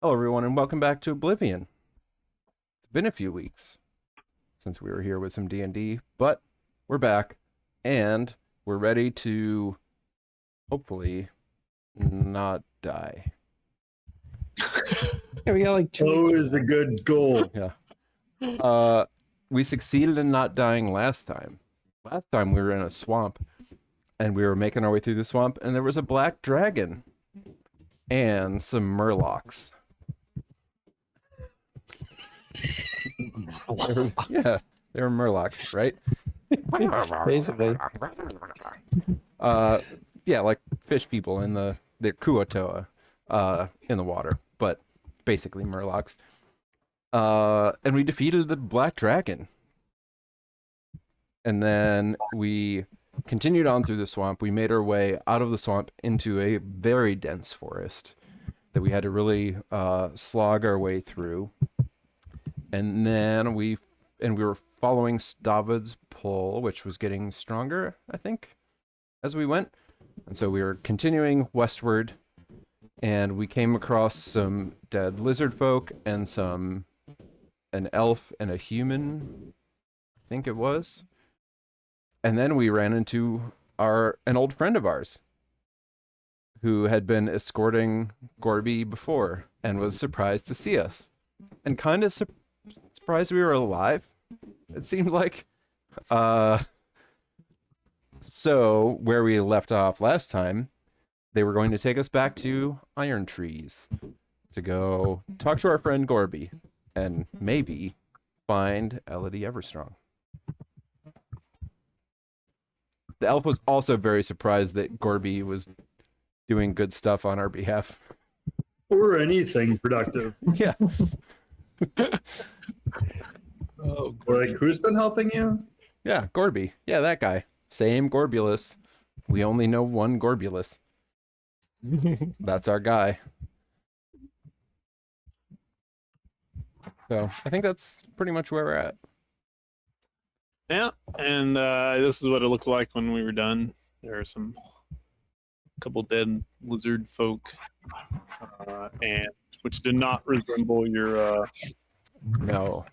Hello, everyone, and welcome back to Oblivion. It's been a few weeks since we were here with some D&D, but we're back, and we're ready to hopefully not die. Yeah, we got like two. Always a good goal. Yeah. We succeeded in not dying last time. Last time we were in a swamp, and we were making our way through the swamp, and there was a black dragon and some murlocs. Yeah, they were murlocs, right? Basically. Yeah, like fish people in the Kuatoa, in the water, but basically murlocs. And we defeated the black dragon. And then we continued on through the swamp. We made our way out of the swamp into a very dense forest that we had to really slog our way through. And then we were following Stavid's pull, which was getting stronger, I think, as we went. And so we were continuing westward, and we came across some dead lizard folk and an elf and a human, I think it was. And then we ran into an old friend of ours who had been escorting Gorbie before and was surprised to see us. And kind of surprised we were alive, it seemed like. So where we left off last time, they were going to take us back to Iron Trees to go talk to our friend Gorbie and maybe find Elodie Everstrong. The elf was also very surprised that Gorbie was doing good stuff on our behalf. Or anything productive. Yeah. Oh, Like, who's been helping you? Yeah, Gorbie. Yeah, that guy. Same Gorbulus. We only know one Gorbulus. That's our guy. So I think that's pretty much where we're at. Yeah, and this is what it looked like when we were done. There are some couple dead lizard folk, and which did not resemble your No.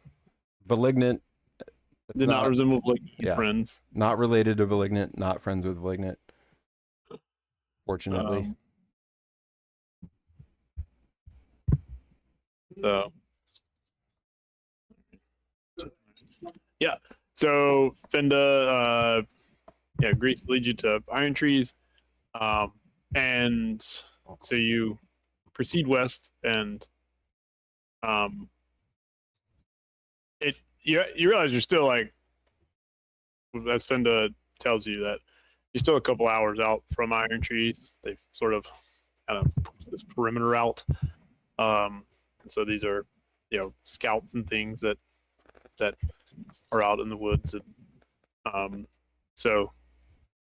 Malignant. did not resemble like yeah. friends. Not related to Malignant, not friends with Malignant. Fortunately. So yeah. So Fenda Greece leads you to Iron Trees. And so you proceed west, and you realize you're still, like, as Fenda tells you, that you're still a couple hours out from Iron Trees. They've sort of kind of pushed this perimeter out. So these are, scouts and things that are out in the woods, and so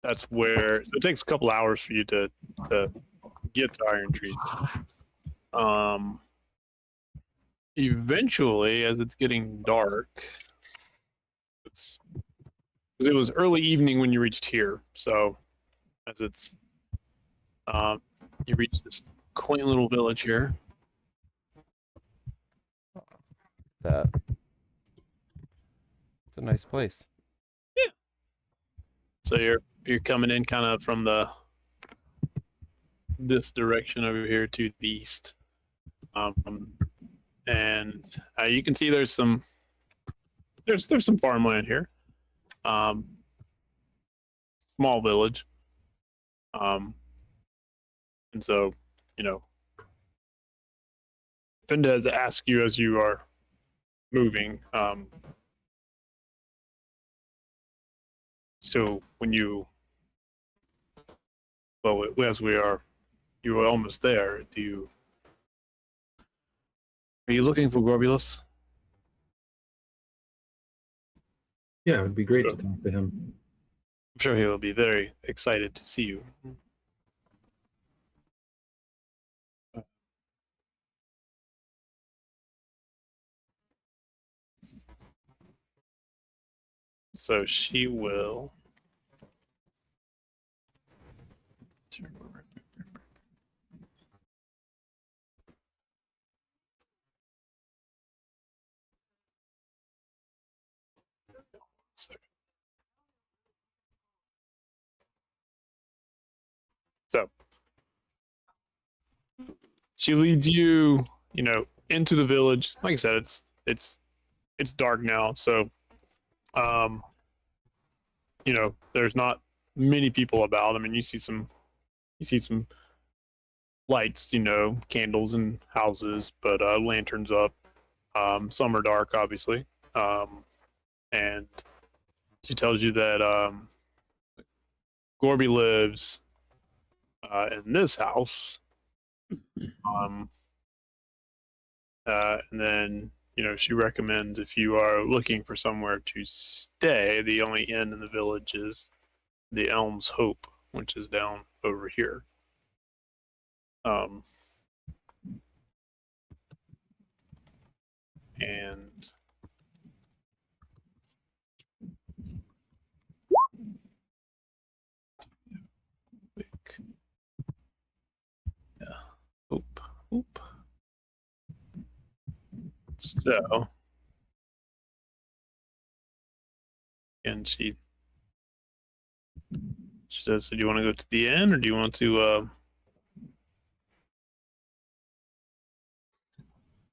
that's where. So it takes a couple hours for you to get to Iron Trees. Eventually, as it's getting dark, because it was early evening when you reached here. So as it's you reach this quaint little village here. It's a nice place. Yeah. So you're coming in kind of from this direction over here to the east, and you can see there's some farmland here, small village, and so Fenda has asked you as you are moving. So when as you are almost there. Are you looking for Gorbulus? Yeah, it would be great to talk to him. I'm sure he will be very excited to see you. So she will. second. So she leads you, into the village. Like I said, it's dark now, so there's not many people about. I mean, you see some lights, candles in houses, but lanterns up. Some are dark, obviously. And she tells you that Gorbie lives in this house. And then, she recommends if you are looking for somewhere to stay, the only inn in the village is the Elm's Hope, which is down over here. And Hope. So, and she says, so do you want to go to the inn, or do you want to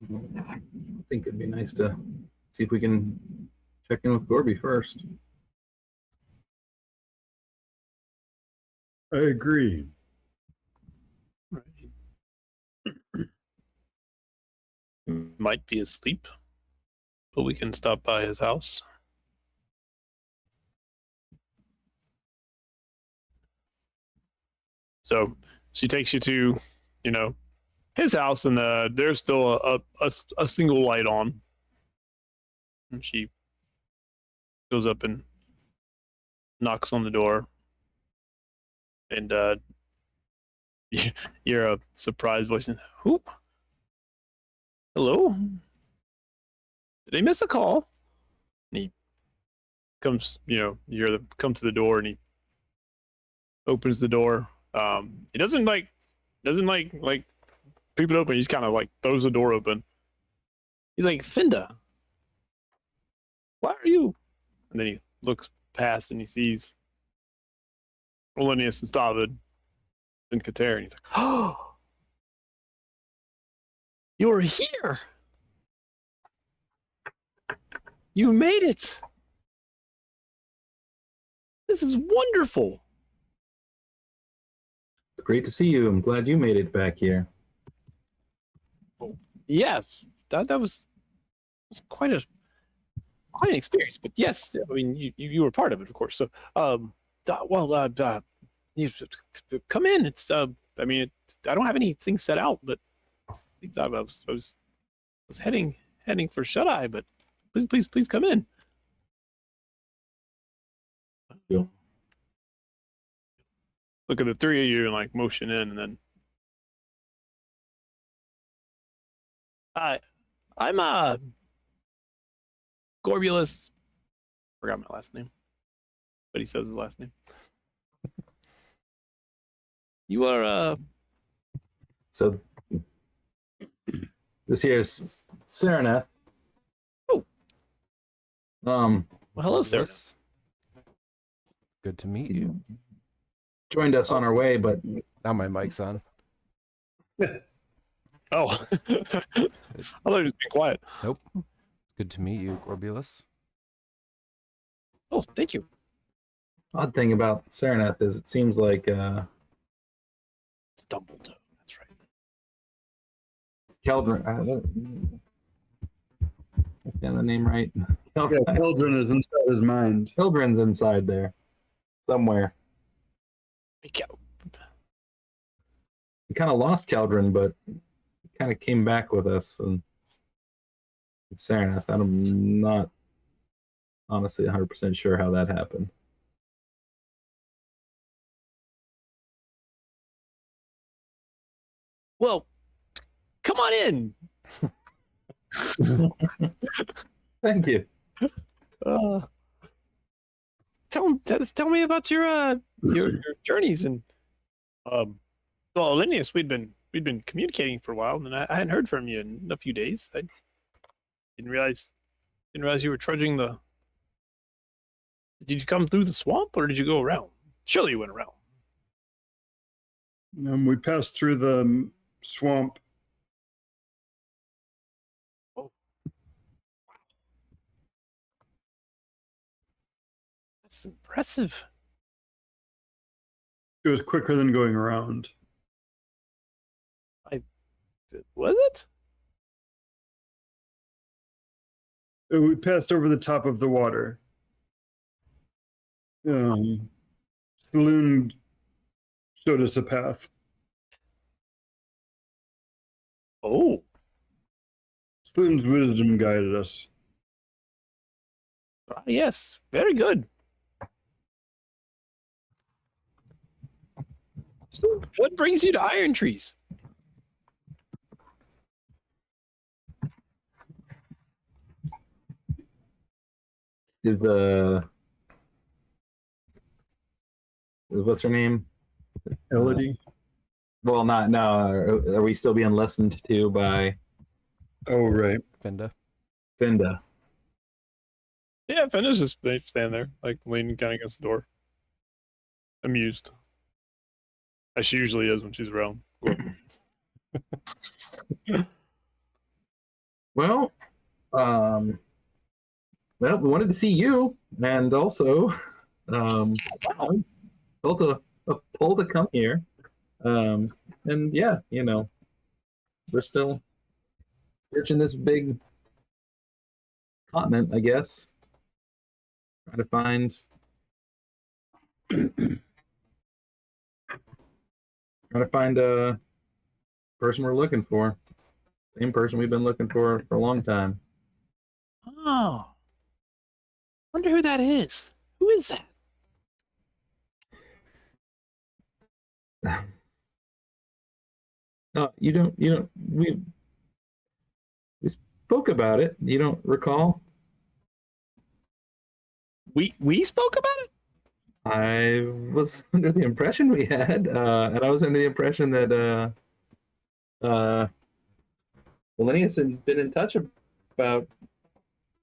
I think it'd be nice to see if we can check in with Gorbie first. I agree. might be asleep, but we can stop by his house. So she takes you to, his house, and there's still a single light on. And she goes up and knocks on the door, and you hear a surprised voice, and who? Hello? Did I miss a call? And he comes, you hear them come to the door, and he opens the door. He doesn't like peep it open. He's kind of like throws the door open. He's like, Finda, why are you? And then he looks past and he sees Olenius and Stavid and Kater, and he's like, oh, you're here. You made it. This is wonderful. It's great to see you. I'm glad you made it back here. Yeah, that was quite an experience. But yes, I mean you were part of it, of course. So you come in. It's I don't have anything set out, but I was heading for shut eye, but please come in. Yeah. Look at the three of you and like motion in, and then I'm Gorbulus. Forgot my last name, but he says his last name. You are So this here is Sereneth. Oh. Um, well, hello, sir. Yes. Good to meet you. joined us on our way, but Now my mic's on. Oh, I thought you were just being quiet. Nope. Good to meet you, Gorbulus. Oh, thank you. odd thing about Sereneth is it seems like It's Dumbledore. That's right. Keldrin. I got the name right. Yeah, Keldrin is inside his mind. Keldrin's inside there somewhere. We kind of lost Keldrin, but he kind of came back with us. And it's Sereneth. I'm not honestly 100% sure how that happened. Well, come on in. Thank you. Tell me about your journeys and well, Linnaeus, we'd been communicating for a while, and I hadn't heard from you in a few days. I didn't realize you were trudging the Did you come through the swamp or did you go around? Surely you went around. We passed through the swamp. That's impressive. It was quicker than going around. Was it? We passed over the top of the water. Saloon showed us a path. Oh, Saloon's wisdom guided us. yes. Very good. So what brings you to Iron Trees? Is what's her name? Elodie? Well, not now. Are we still being listened to by Oh, right. Fenda. Finda? Yeah, Fenna's just standing there, like leaning kind of against the door. Amused. As she usually is when she's around. Well, we wanted to see you, and also, felt a pull to come here. And yeah, we're still searching this big continent, I guess. Trying to find a person we're looking for. Same person we've been looking for a long time. Oh. Wonder who that is. Who is that? You don't we spoke about it. You don't recall? We spoke about it? I was under the impression we had, and I was under the impression that Linnaeus had been in touch about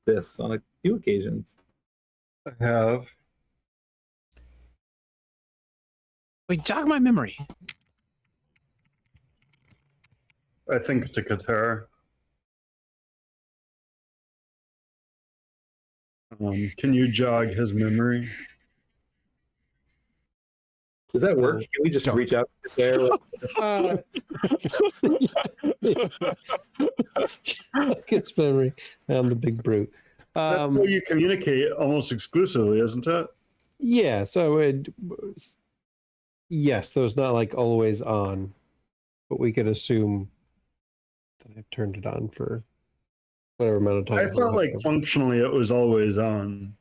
this on a few occasions. I have. Wait, jog my memory. I think it's a Qatar. Can you jog his memory? Does that work? Can we just Don't. reach out there? Gets memory. I'm the big brute. That's how you communicate almost exclusively, isn't it? Yeah, so yes, though it's not like always on, but we could assume that I've turned it on for whatever amount of time. I felt like functionally it was always on.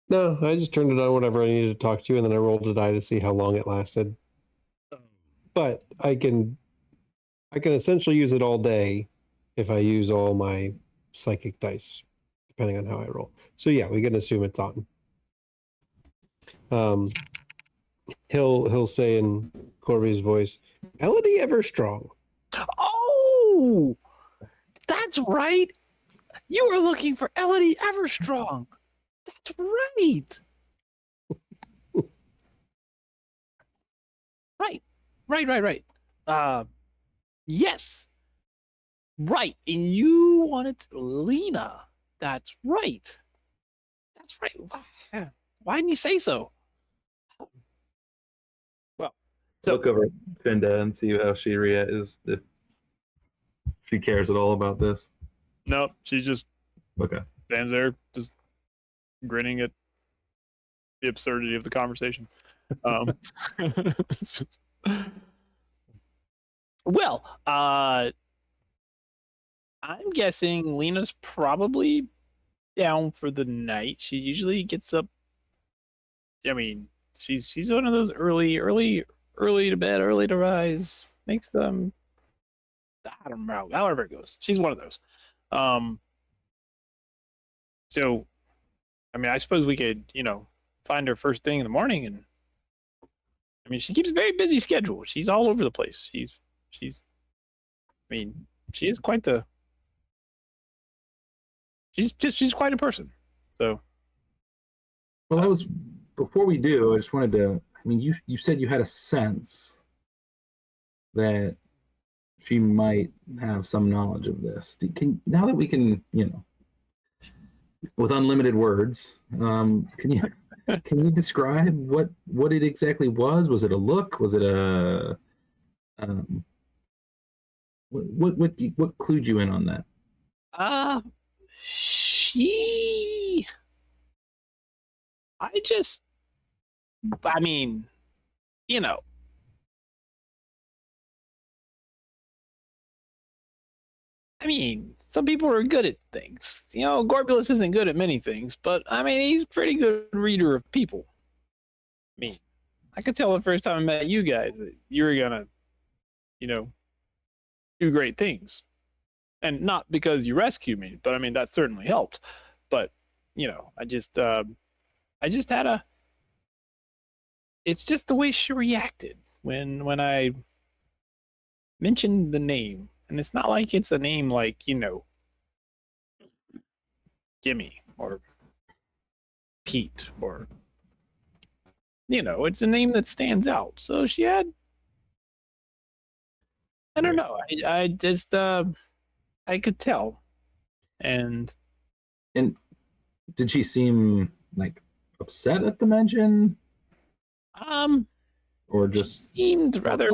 No, I just turned it on whenever I needed to talk to you, and then I rolled a die to see how long it lasted. But I can essentially use it all day if I use all my psychic dice, depending on how I roll. So yeah, we can assume it's on. He'll say in Gorbie's voice, Elodie Everstrong. Oh, that's right. You were looking for Elodie Everstrong. That's right. Right. Yes. Right. And you wanted Leena. That's right. That's right. Why didn't you say so? Well, so Look over at Finda and see how she is, if she cares at all about this. no, she just Okay. stands there, just grinning at the absurdity of the conversation. Well, I'm guessing Lena's probably down for the night. She usually gets up. I mean, she's one of those early to bed, early to rise. Makes them. I don't know. However it goes, she's one of those. So, I mean, I suppose we could, find her first thing in the morning, and I mean, she keeps a very busy schedule. She's all over the place. She's. I mean, she is quite the. She's quite a person. So. Well, that was before we do. I just wanted to. I mean, you said you had a sense that she might have some knowledge of this. Now that we can, with unlimited words, can you describe what it exactly was? Was it a look? Was it a what clued you in on that? She. I mean, you know, some people are good at things. Gorbulus isn't good at many things, but I mean, he's a pretty good reader of people. I could tell the first time I met you guys that you were gonna, do great things. And not because you rescued me, but I mean, that certainly helped. But, I just had it's just the way she reacted when I mentioned the name. And it's not like it's a name like, Jimmy or Pete or, it's a name that stands out. So she had, I don't know. I just, I could tell. And did she seem like upset at the mention? Or just seemed rather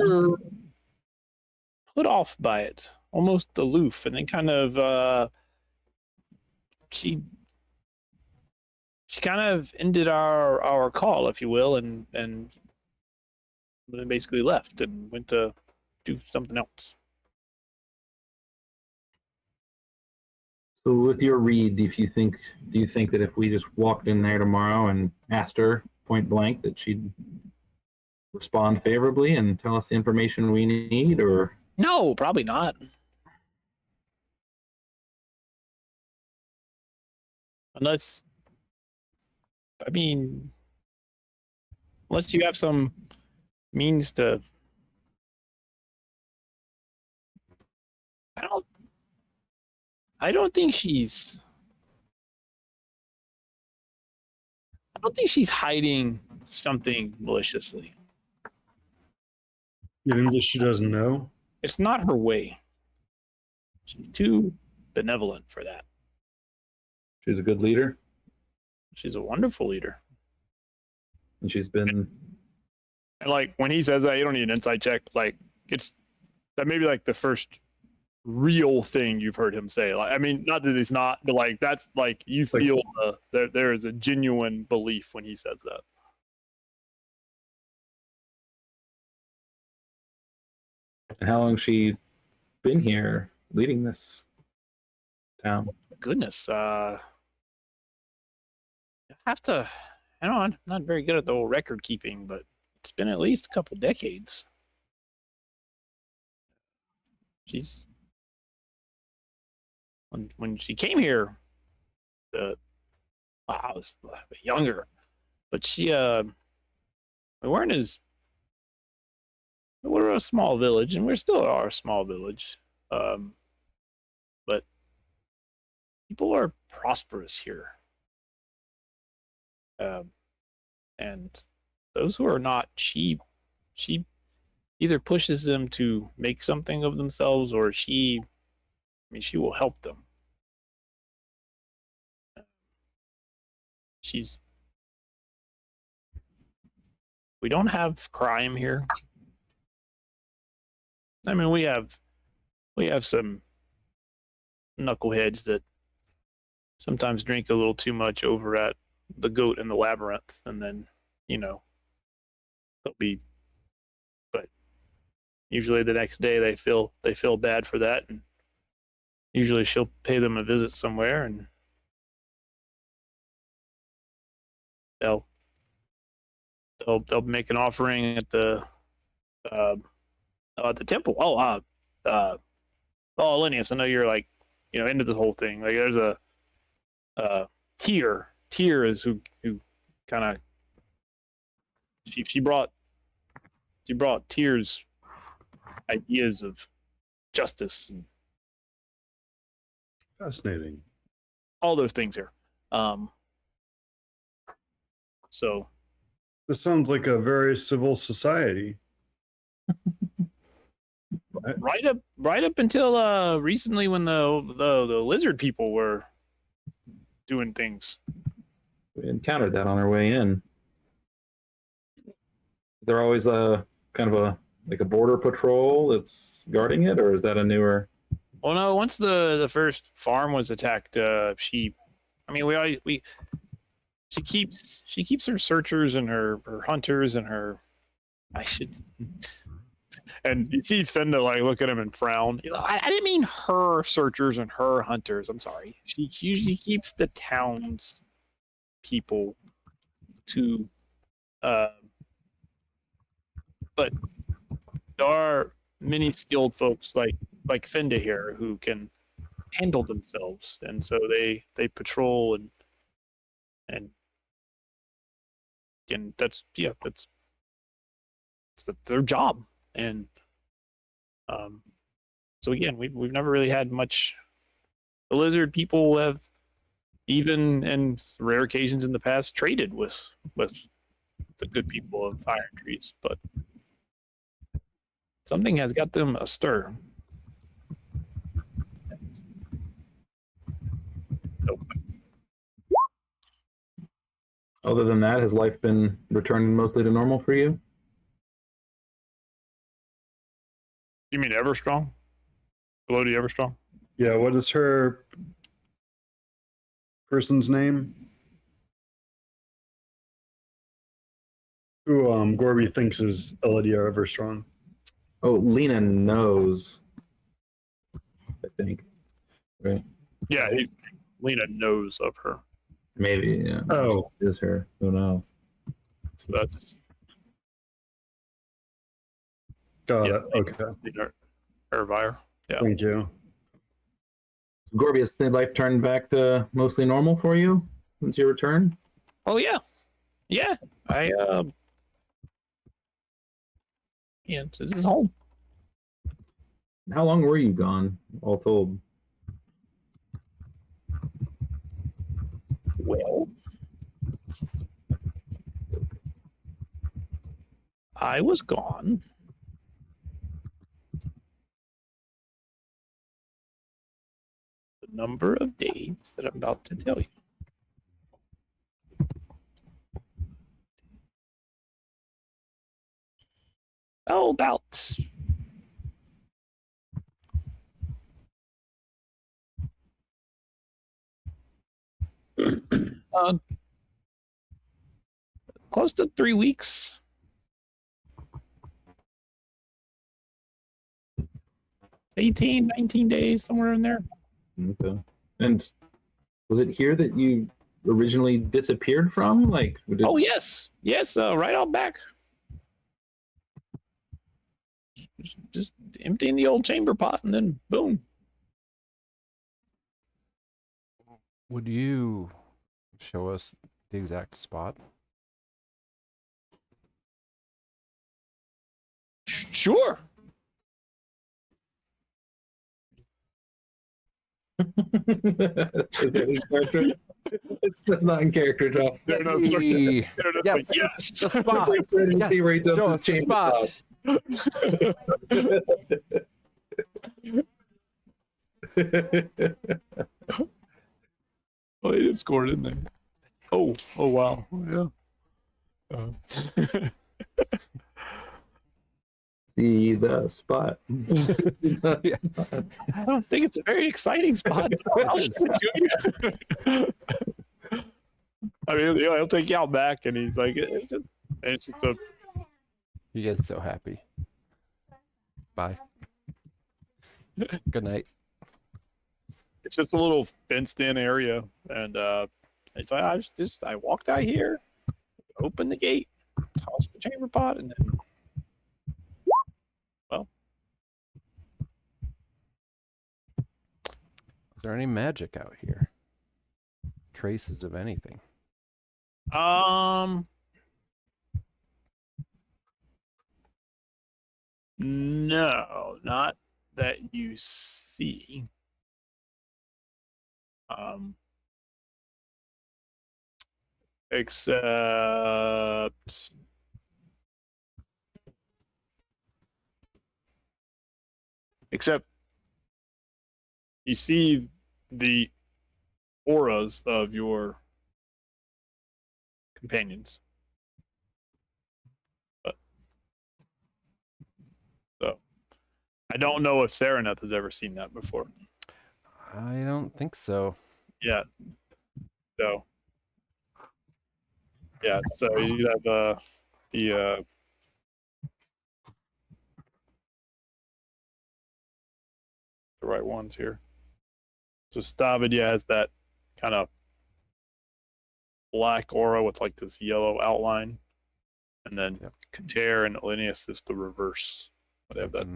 put off by it, almost aloof, and then kind of she kind of ended our call, if you will, and then basically left and went to do something else. So with your read, do you think that if we just walked in there tomorrow and asked her point blank that she'd respond favorably and tell us the information we need? Or no, probably not. Unless you have some means to. I don't think she's hiding something maliciously. You think that she doesn't know? It's not her way. She's too benevolent for that. she's a good leader, She's a wonderful leader. and she's been. And like when he says that, you don't need an insight check. Like it's that maybe like the first real thing you've heard him say. Like, I mean, not that it's not, but like that's like you feel there is a genuine belief when he says that. And how long she been here leading this town? Goodness, I have to. I'm not very good at the whole record keeping, but it's been at least a couple decades. She's when she came here, I was younger, but we weren't as we're a small village, and we still are a small village, but people are prosperous here, and those who are not, she either pushes them to make something of themselves, or she will help them. We don't have crime here. I mean, we have some knuckleheads that sometimes drink a little too much over at the Goat and the Labyrinth, and then they'll be. But usually the next day they feel bad for that, and usually she'll pay them a visit somewhere, and they'll make an offering at the temple. Linnaeus, I know you're like into the whole thing. Like there's a Tyr. Tyr is who kind of she brought Tyr's ideas of justice and Fascinating. all those things here. So This sounds like a very civil society. right up until recently, when the lizard people were doing things. We encountered that on our way in. They're always kind of a border patrol that's guarding it, or is that a newer? Well, no. Once the first farm was attacked, she keeps her searchers and her hunters and her. I should. And you see Fenda like look at him and frown. I didn't mean her searchers and her hunters. I'm sorry. She usually keeps the town's people to. But there are many skilled folks like Fenda here who can handle themselves, and so they patrol and that's their job. And so again, we've never really had much. The lizard people have, even in rare occasions in the past, traded with the good people of Iron Trees, but something has got them astir. Nope. Other than that, has life been returning mostly to normal for you? You mean Everstrong? Elodie Everstrong? Yeah, what is her person's name? Who Gorbie thinks is Elodie Everstrong. Oh, Leena knows. I think. Right? Yeah, Leena knows of her. Maybe, yeah. Oh. It is her. Who knows? So that's Got Yeah. it. Okay. Leena Ervyre. Yeah. Thank you. Gorbie, has life turned back to mostly normal for you since your return? Oh yeah. Yeah. I this is home. How long were you gone, all told? Well, I was gone. The number of days that I'm about to tell you. Oh, about close to 3 weeks. 18, 19 days, somewhere in there. Okay. And was it here that you originally disappeared from? Oh yes, right out back. Just emptying the old chamber pot, and then boom. Would you show us the exact spot? Sure. Is that in character? That's not in character, Joe. Yes, Yes. the spot. Yes, See where he does show his us the chamber spot. Oh, they did score it in there. Oh wow. Yeah. See the spot. I don't think it's a very exciting spot. I'll show it to you. I mean, he'll take you out back, and he's like, it's just a. He gets so happy. Bye. Good night. It's just a little fenced-in area, and it's like I walked out here, opened the gate, tossed the chamber pot, and then, well, Is there any magic out here? Traces of anything? No, not that you see. Except you see the auras of your companions. So I don't know if Sereneth has ever seen that before. I don't think so. Yeah. So yeah, so you have the right ones here. So Stavidia has that kind of black aura with like this yellow outline, and then Kater and Linnaeus is the reverse. They have that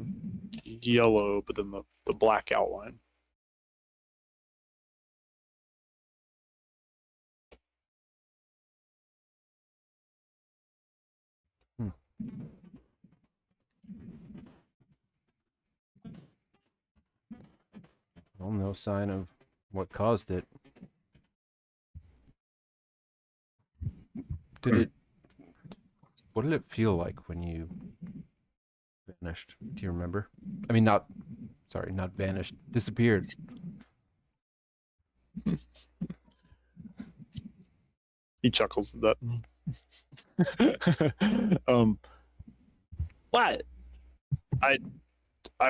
yellow, but then the black outline. Well, no sign of what caused it. What did it feel like when you vanished? Do you remember? I mean, not vanished, disappeared. He chuckles at that. What? I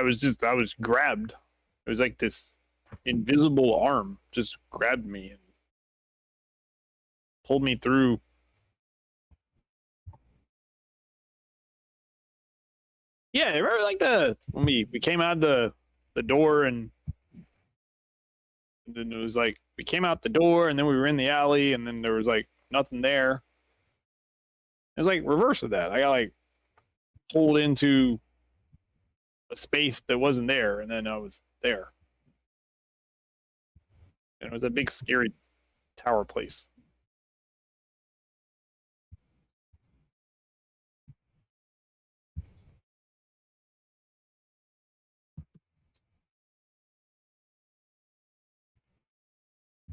was grabbed. It was like this invisible arm just grabbed me and pulled me through. Yeah, remember like when we came out the door, and then it was like we came out the door and then we were in the alley and then there was like nothing there. It was like reverse of that. I got like pulled into a space that wasn't there, and then I was there. And it was a big scary tower place.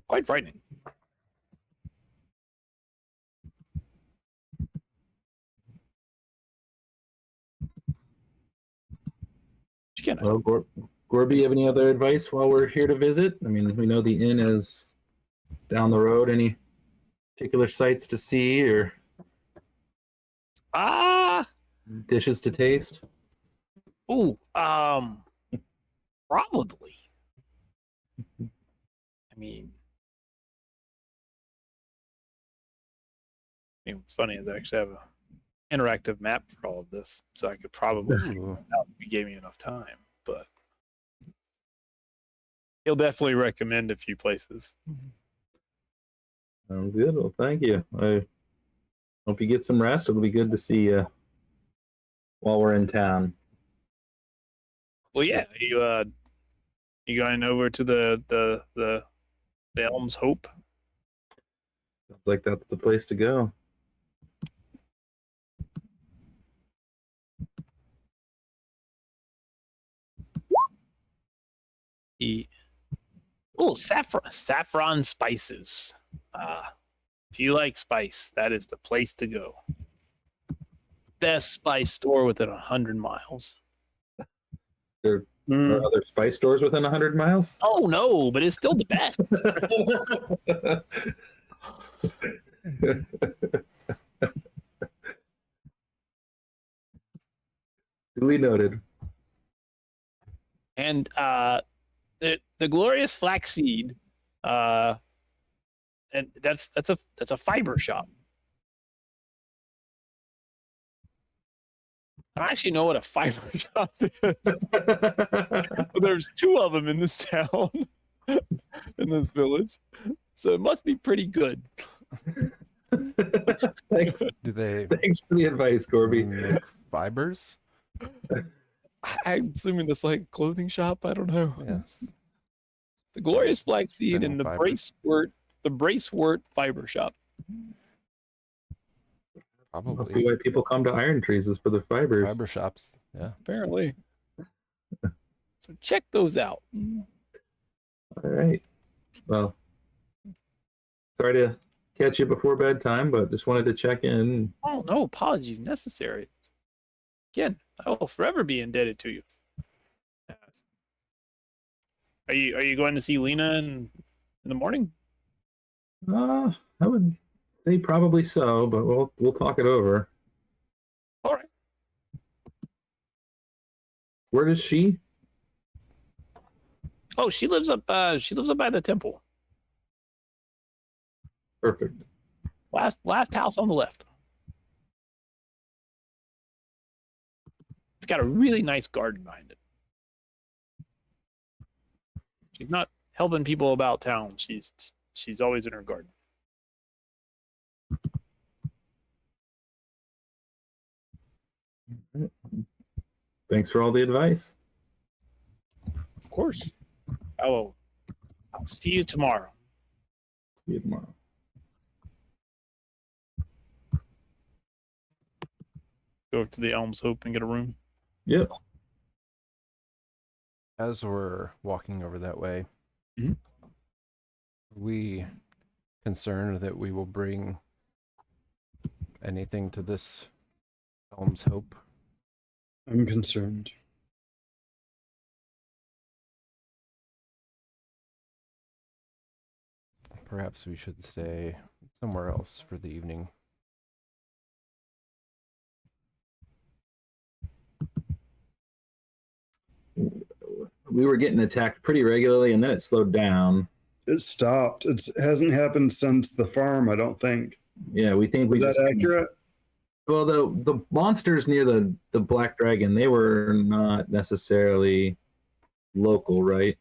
Quite frightening. Well, Gorbie, you have any other advice while we're here to visit? I mean, we know the inn is down the road. Any particular sights to see or dishes to taste? Probably. I mean, what's funny is I actually have an interactive map for all of this, so I could probably figure it out if you gave me enough time. But he'll definitely recommend a few places. Sounds good. Well, thank you. I hope you get some rest. It'll be good to see you while we're in town. Well, yeah, you going over to the Elm's Hope? Sounds like that's the place to go. Saffron spices. If you like spice, that is the place to go. Best spice store within 100 miles. There are other spice stores within 100 miles? Oh, no, but it's still the best. Duly noted. And the glorious flaxseed, and that's a fiber shop. I don't actually know what a fiber shop is. But there's two of them in this town, in this village, so it must be pretty good. Thanks. Thanks for the advice, Gorbie. Make fibers? I'm assuming that's like clothing shop. I don't know. Yes. The glorious flaxseed and the fibers. Bracewort fiber shop. Must be Probably. why people come to Iron Trees is for the fibers. Fiber shops. Yeah. Apparently. So check those out. All right. Well, sorry to catch you before bedtime, but just wanted to check in. Oh, no apologies necessary. Again, I will forever be indebted to you. Are you going to see Leena in the morning? I would say probably so, but we'll talk it over. All right. Where is she? Oh, she lives up by the temple. Perfect. Last house on the left. It's got a really nice garden behind it. She's not helping people about town. She's always in her garden. Thanks for all the advice. Of course. I'll see you tomorrow. See you tomorrow. Go up to the Elm's Hope and get a room. Yep. As we're walking over that way, Mhm. we concerned that we will bring anything to this Elm's Hope? I'm concerned. Perhaps we should stay somewhere else for the evening. We were getting attacked pretty regularly, and then it slowed down. It stopped. It hasn't happened since the farm, I don't think. Yeah, we think we Is that just accurate? Well, the monsters near the Black Dragon, they were not necessarily local, right?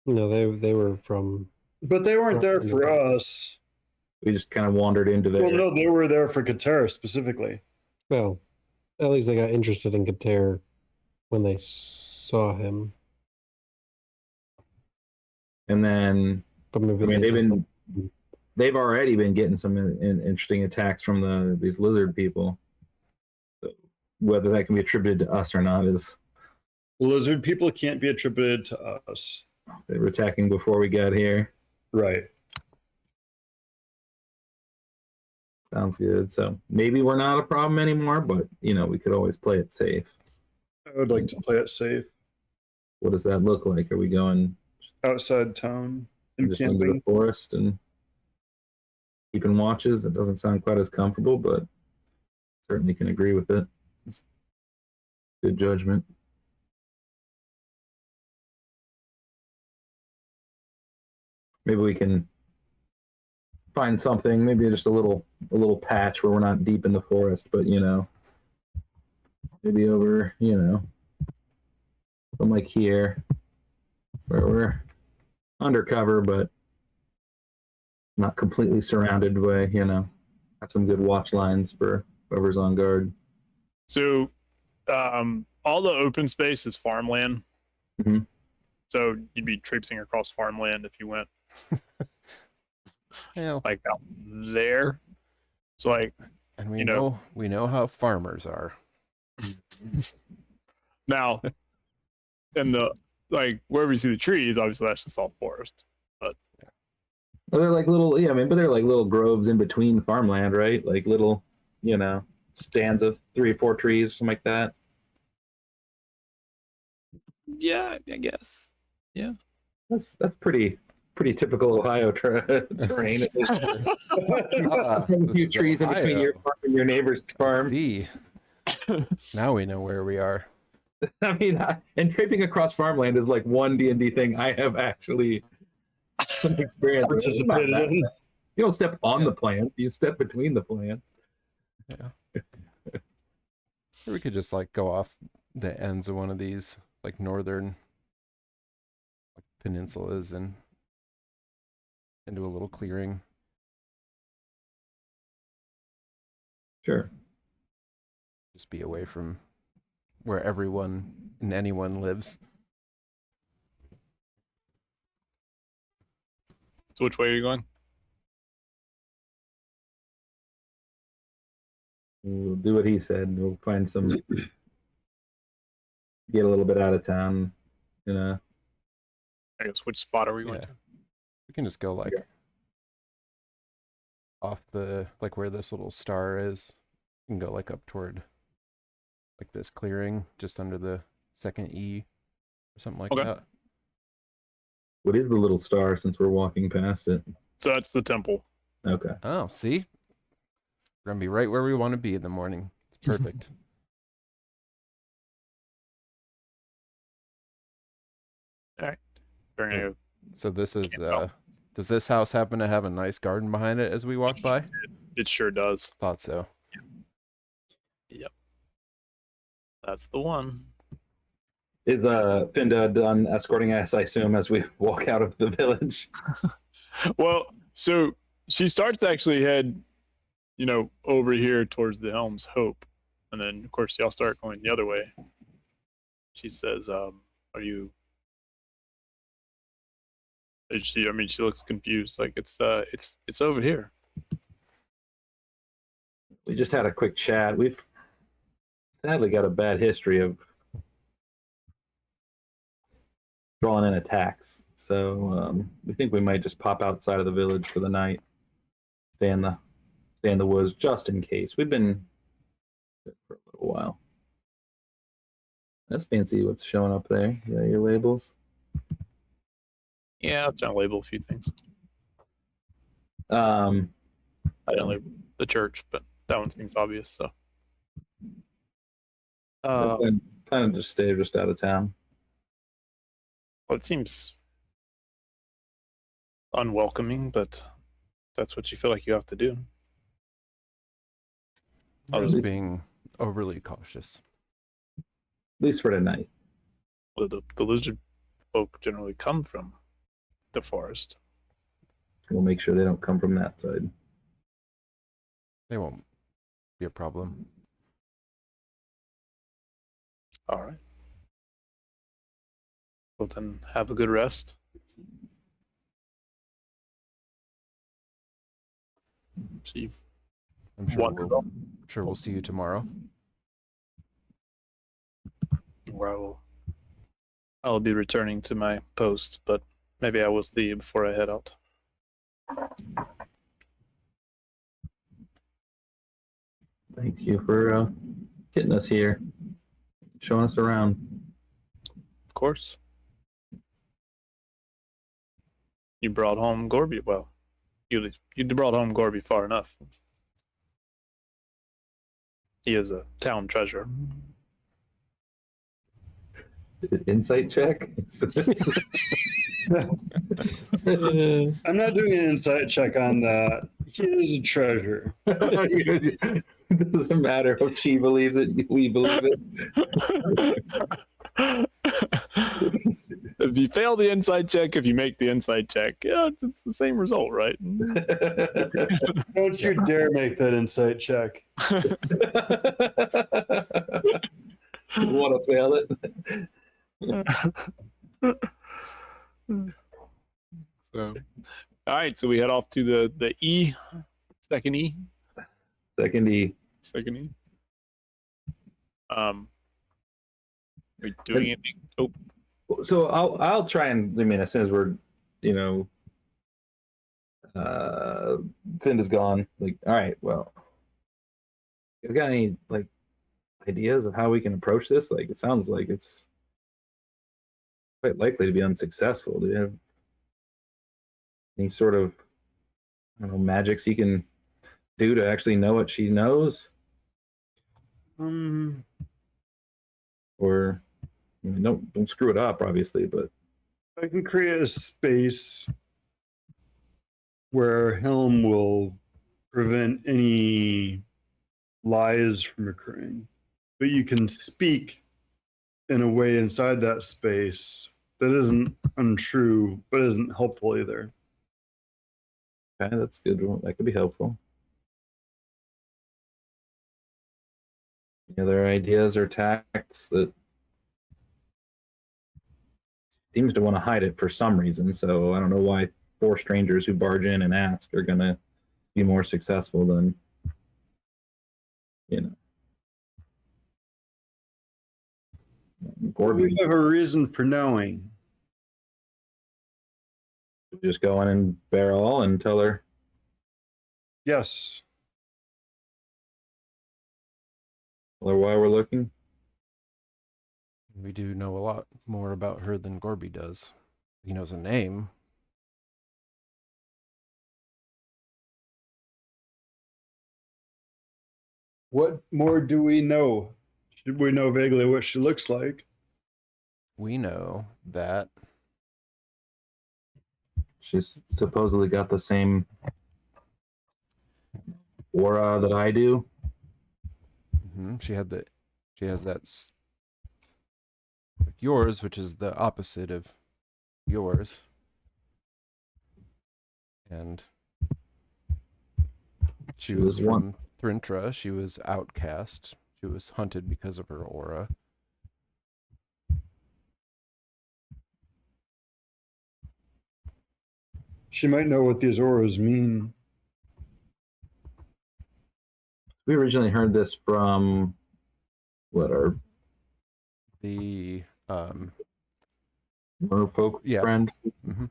No, they were from. But they weren't there for us. We just kind of wandered into there. Well, no, they were there for Katara specifically. Well, at least they got interested in Kater when they saw him. And then, But maybe I mean, they just- they've already been getting some interesting attacks from these lizard people. So whether that can be attributed to us or not is Lizard people can't be attributed to us. they were attacking before we got here. Right. Sounds good. So maybe we're not a problem anymore, but we could always play it safe. I would like to play it safe. What does that look like? Are we going Outside town and just into the camping. forest and keeping watches? It doesn't sound quite as comfortable, but certainly can agree with it. It's good judgment. Maybe we can find something, maybe just a little patch where we're not deep in the forest, but maybe over, something like here where we're undercover but not completely surrounded by, have some good watch lines for whoever's on guard. So, all the open space is farmland. Mhm. So you'd be traipsing across farmland if you went Yeah, like out there. So like and we you know- know how farmers are. now, and the wherever you see the trees, obviously that's just all forest. Well, they're like little, but they're like little groves in between farmland, right? Like little, stands of 3 or 4 trees or something like that. Yeah, I guess. That's pretty typical Ohio terrain. Ah, A this few is trees in between your Ohio. farm and your neighbor's farm. See, now we know where we are. I mean, and traipsing across farmland is like one D&D thing I have actually some experience with. It's not Participated that in. bad. You don't step on the plants; you step between the plants. Or we could just like go off the ends of one of these like northern peninsulas and into a little clearing. Sure. Just be away from where everyone and anyone lives. So which way are you going? We'll do what he said. We'll find some, get a little bit out of town, I guess which spot are we going Yeah. to? We can just go like Yeah. off the like where this little star is. You can go like up toward like this clearing just under the second E or something like Okay. that. What is the little star since we're walking past it? So that's the temple. Okay. Oh, see? We're gonna be right where we want to be in the morning. It's perfect. Very Yeah. good. So this is Can't tell. does this house happen to have a nice garden behind it as we walk by? It sure does. Thought so. Yep. That's the one. Is Finda done escorting us, I assume, as we walk out of the village? Well, so she starts to actually head, over here towards the Helm's Hope. And then, of course, y'all start going the other way. She says, are you... She looks confused. Like, it's over here. We just had a quick chat. We've sadly got a bad history of drawing in attacks. So we think we might just pop outside of the village for the night. Stay in the woods just in case. We've been for a little while. That's fancy what's showing up there. Yeah, your labels. Yeah, I'm trying to label a few things. Um, I didn't label the church, but that one seems obvious, so. plan to just stay just out of town. Well, it seems unwelcoming, but that's what you feel like you have to do. I At was least- being overly cautious. At least for tonight. Well, the lizard folk generally come from the forest. We'll make sure they don't come from that side. They won't be a problem. All right. Well, then have a good rest. See you. I'm sure Wonderful. we'll see you tomorrow. Where I'll be returning to my post, but maybe I will see you before I head out. Thank you for getting us here, showing us around. Of course. You brought home Gorbie. Well, you brought home Gorbie far enough. He is a town treasure. Insight check. I'm not doing an insight check on that. He is a treasure. It doesn't matter if she believes it, we believe it. If you fail the insight check, if you make the insight check, yeah, it's the same result, right? Don't you dare make that insight check. Want to fail it? So, all right, so we head off to the E, second E. Second E. Second E. Are we doing anything? Oh, So I'll try and as soon as we're Finda's gone. Like, all right, well, you guys got any ideas of how we can approach this? Like, it sounds like it's quite likely to be unsuccessful. Do you have any sort of magics you can do to actually know what she knows? Or don't screw it up, obviously, but I can create a space where Helm will prevent any lies from occurring. But you can speak in a way inside that space that isn't untrue, but isn't helpful either. okay, that's good. That could be helpful. Any other ideas or tactics that seems to want to hide it for some reason? So I don't know why 4 strangers who barge in and ask are gonna be more successful than Gorbie. We have a reason for knowing. Just go in and barrel and tell her Yes. Or why we're looking? We do know a lot more about her than Gorbie does. He knows a name. What more do we know? Should we know vaguely what she looks like? We know that She's supposedly got the same aura that I do. she has that like yours, which is the opposite of yours. And she was from Thrintra. She was outcast. She was hunted because of her aura. She might know what these auras mean. We originally heard this from our The merfolk Yeah. friend. mhm.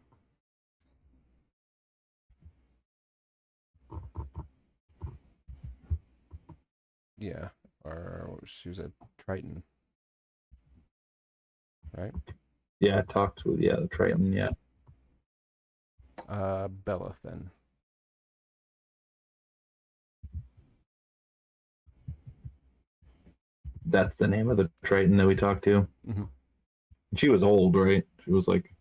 Yeah, or she was a Triton, right? Yeah, I talked with the Triton. Yeah, Bellathan. that's the name of the Triton that we talked to. Mhm. She was old, right? She was like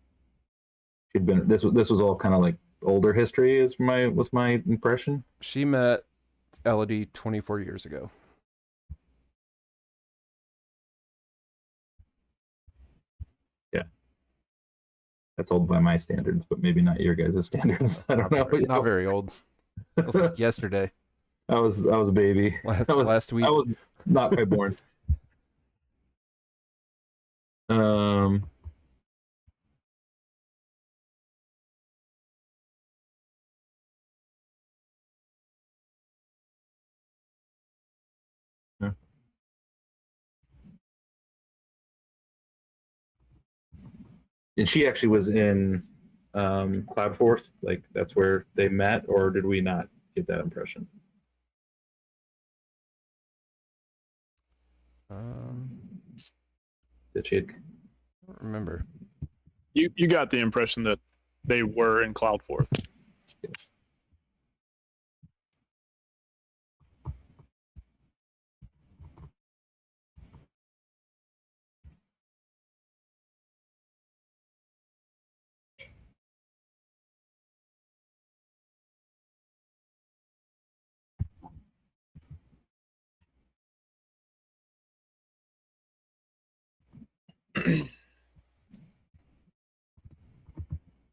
she'd been. This was all kind of like older history. Was my impression. She met Elodie 24 years ago. That's old by my standards, but maybe not your guys' standards. I don't know. Not very old. It was like yesterday. I was a baby. Last week. I was not quite born. Um. yeah. And she actually was in Cloudforth. Like that's where they met, or did we not get that impression? The chick. I don't remember. You got the impression that they were in Cloudforth.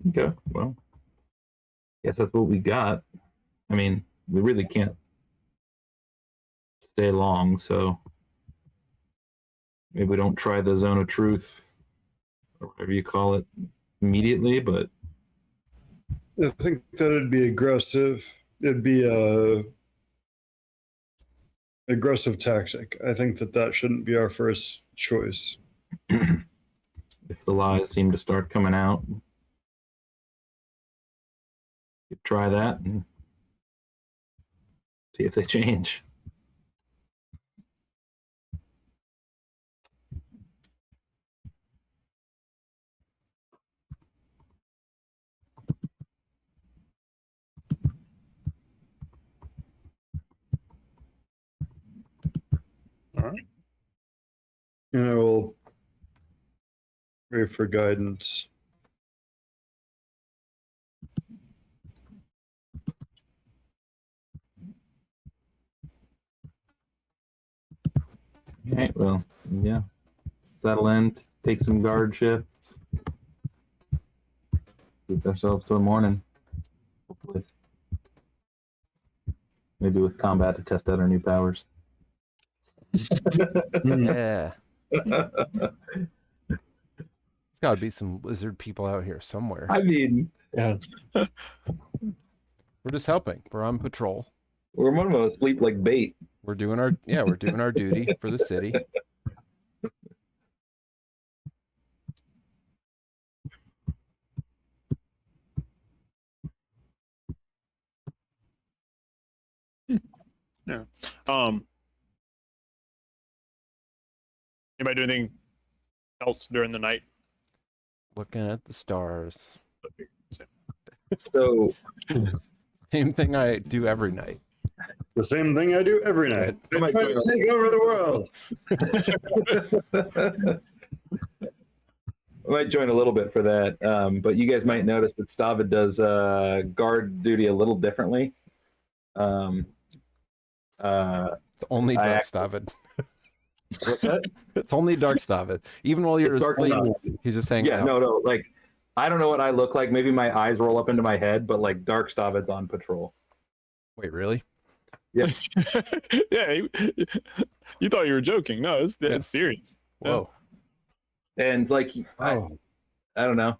Okay, well, guess that's what we got. I mean, we really can't stay long, so maybe we don't try the zone of truth or whatever you call it immediately, but I think that it'd be aggressive. It'd be a aggressive tactic. I think that shouldn't be our first choice. if the lies seem to start coming out, you try that and see if they change. All right. And I will pray for guidance. All right, well, yeah. Settle in, take some guard shifts. Get ourselves to the morning. Hopefully. Maybe with combat to test out our new powers. Yeah. There's got to be some lizard people out here somewhere. I mean, Yeah. We're just helping. We're on patrol. we're one of us sleep like bait. We're doing our duty for the city. Yeah. Anybody do anything else during the night? Looking at the stars. So Same thing I do every night. The same thing I do every night. I might Try join to up. take over the world. I might join a little bit for that, but you guys might notice that Stavid does guard duty a little differently. It's only I Dark actually- Stavid. What's that? It's only Dark Stavid. Even while you're It's Dark asleep, Stavid. he's just hanging Yeah, out. no. Like, I don't know what I look like. Maybe my eyes roll up into my head, but like Dark Stavid's on patrol. Wait, really? Yeah, you thought you were joking. No, it's serious. Whoa. And like, I don't know.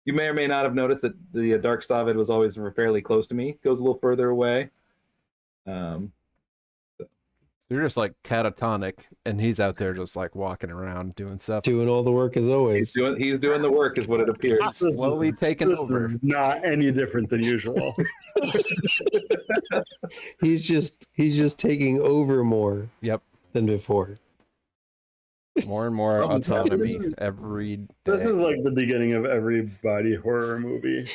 You may or may not have noticed that the Dark Stavid was always fairly close to me. Goes a little further away. You're just like catatonic, and he's out there just like walking around doing stuff. Doing all the work as always. He's doing the work, is what it appears. Slowly taking This over. is not any different than usual. He's just taking over more Yep. than before. More and more Well, autonomy this is- every day. This is like the beginning of every body horror movie.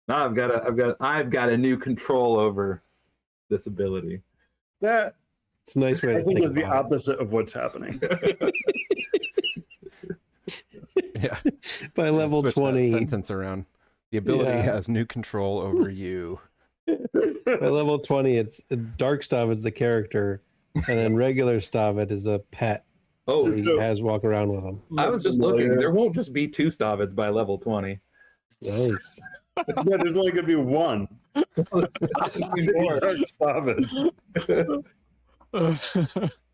Now I've got a new control over this ability. That It's a nice way to I think think is the about opposite of what's happening. Yeah. it. By level Switch that 20, sentence around. The ability Yeah. has new control over you. by level 20, it's Dark Stavid's the character, and then regular Stavid is a pet Oh, he has walk around with him. I was just looking. There won't just be 2 Stavids by level 20. Nice. Yeah, there's only gonna be one. Dark Stavid.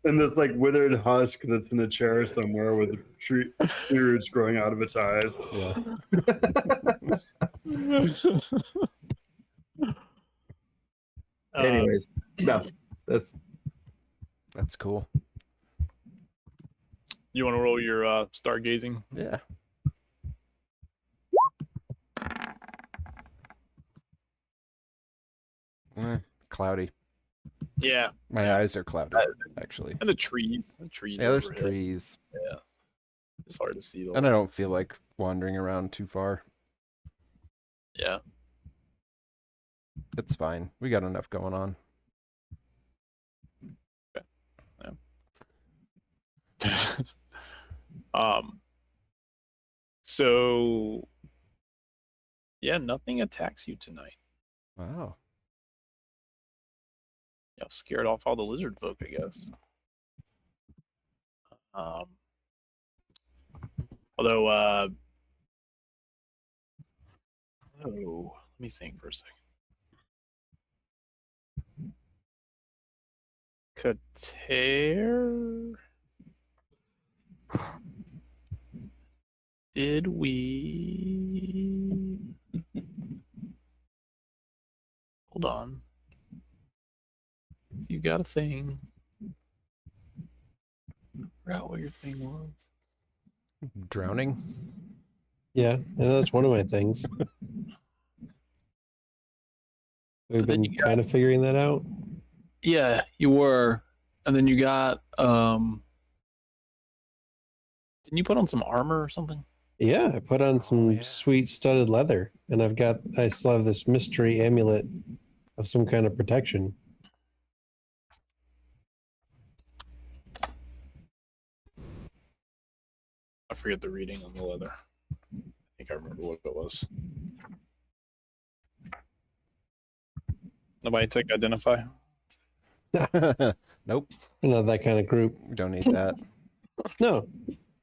And this like withered husk that's in a chair somewhere with tree roots growing out of its eyes. Yeah. Anyways, no, That's cool. You want to roll your stargazing? Yeah. Cloudy. Yeah, My eyes are cloudy, actually. and the trees. Yeah, there's overhead. trees. It's hard to see. And I don't feel like wandering around too far. Yeah. It's fine. We got enough going on. So yeah, nothing attacks you tonight. Wow. Yeah, I've scared off all the lizard folk, I guess. Although oh, let me think for a second. Kater, did we? Hold on. You got a thing. Forgot what your thing was. Drowning? Yeah, that's one of my things. We've But then been you got- kind of figuring that out. Yeah, you were. And then you got didn't you put on some armor or something? Yeah, I put on some yeah. sweet studded leather, and I still have this mystery amulet of some kind of protection. I forget the reading on the leather. I think I remember what it was. Nobody take identify? Nope. I'm not that kind of group. We don't need that. No,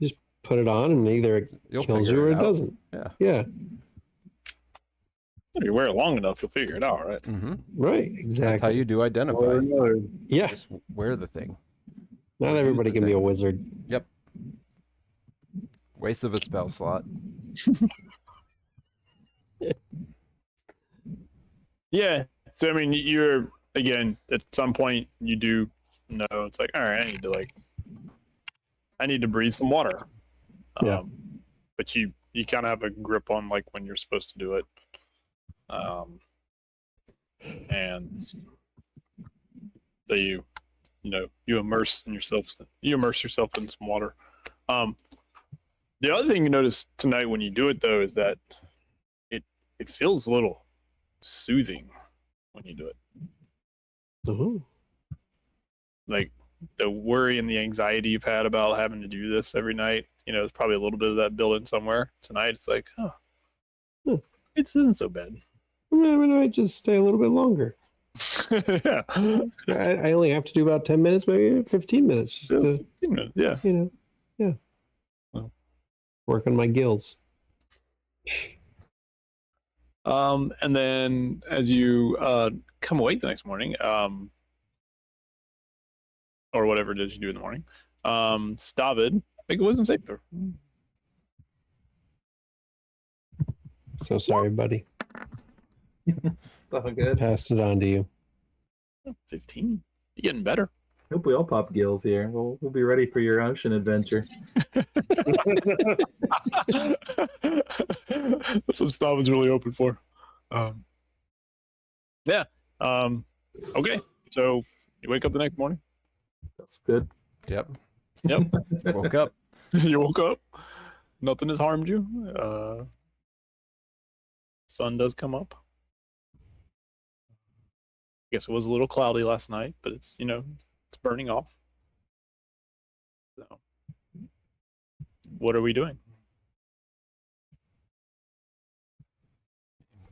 just put it on, and either it You'll kills figure you or it out. doesn't. Yeah. Yeah, If you wear it long enough, you'll figure it out, right? Mm-hmm. right, That's exactly. how you do Or identify. another. Yeah, Just wear the thing. not use everybody the can be a thing. wizard. Waste of a spell slot. Yeah. So I mean, you're again at some point you do know it's like, all right, I need to breathe some water. Yeah. But you kind of have a grip on like when you're supposed to do it. and so you immerse yourself in some water. The other thing you notice tonight when you do it though is that it feels a little soothing when you do it. Ooh. Like the worry and the anxiety you've had about having to do this every night, there's probably a little bit of that built in somewhere. Tonight it's like, it isn't so bad. I might just stay a little bit longer. Yeah. I only have to do about 10 minutes, maybe 15 minutes, just to, 15 minutes, yeah. Well. Work on my gills. And then as you come awake the next morning, or whatever it is you do in the morning, Stavid, make a wisdom save throw. So sorry, buddy. All good. Passed it on to you. 15. You're getting better. Hope we all pop gills here. We'll be ready for your ocean adventure. That's what Stavin's really open for. Yeah. Okay. So you wake up the next morning. That's good. Yep. Yep. Woke up. You woke up. Nothing has harmed you. Sun does come up. I guess it was a little cloudy last night, but it's it's burning off. So, what are we doing?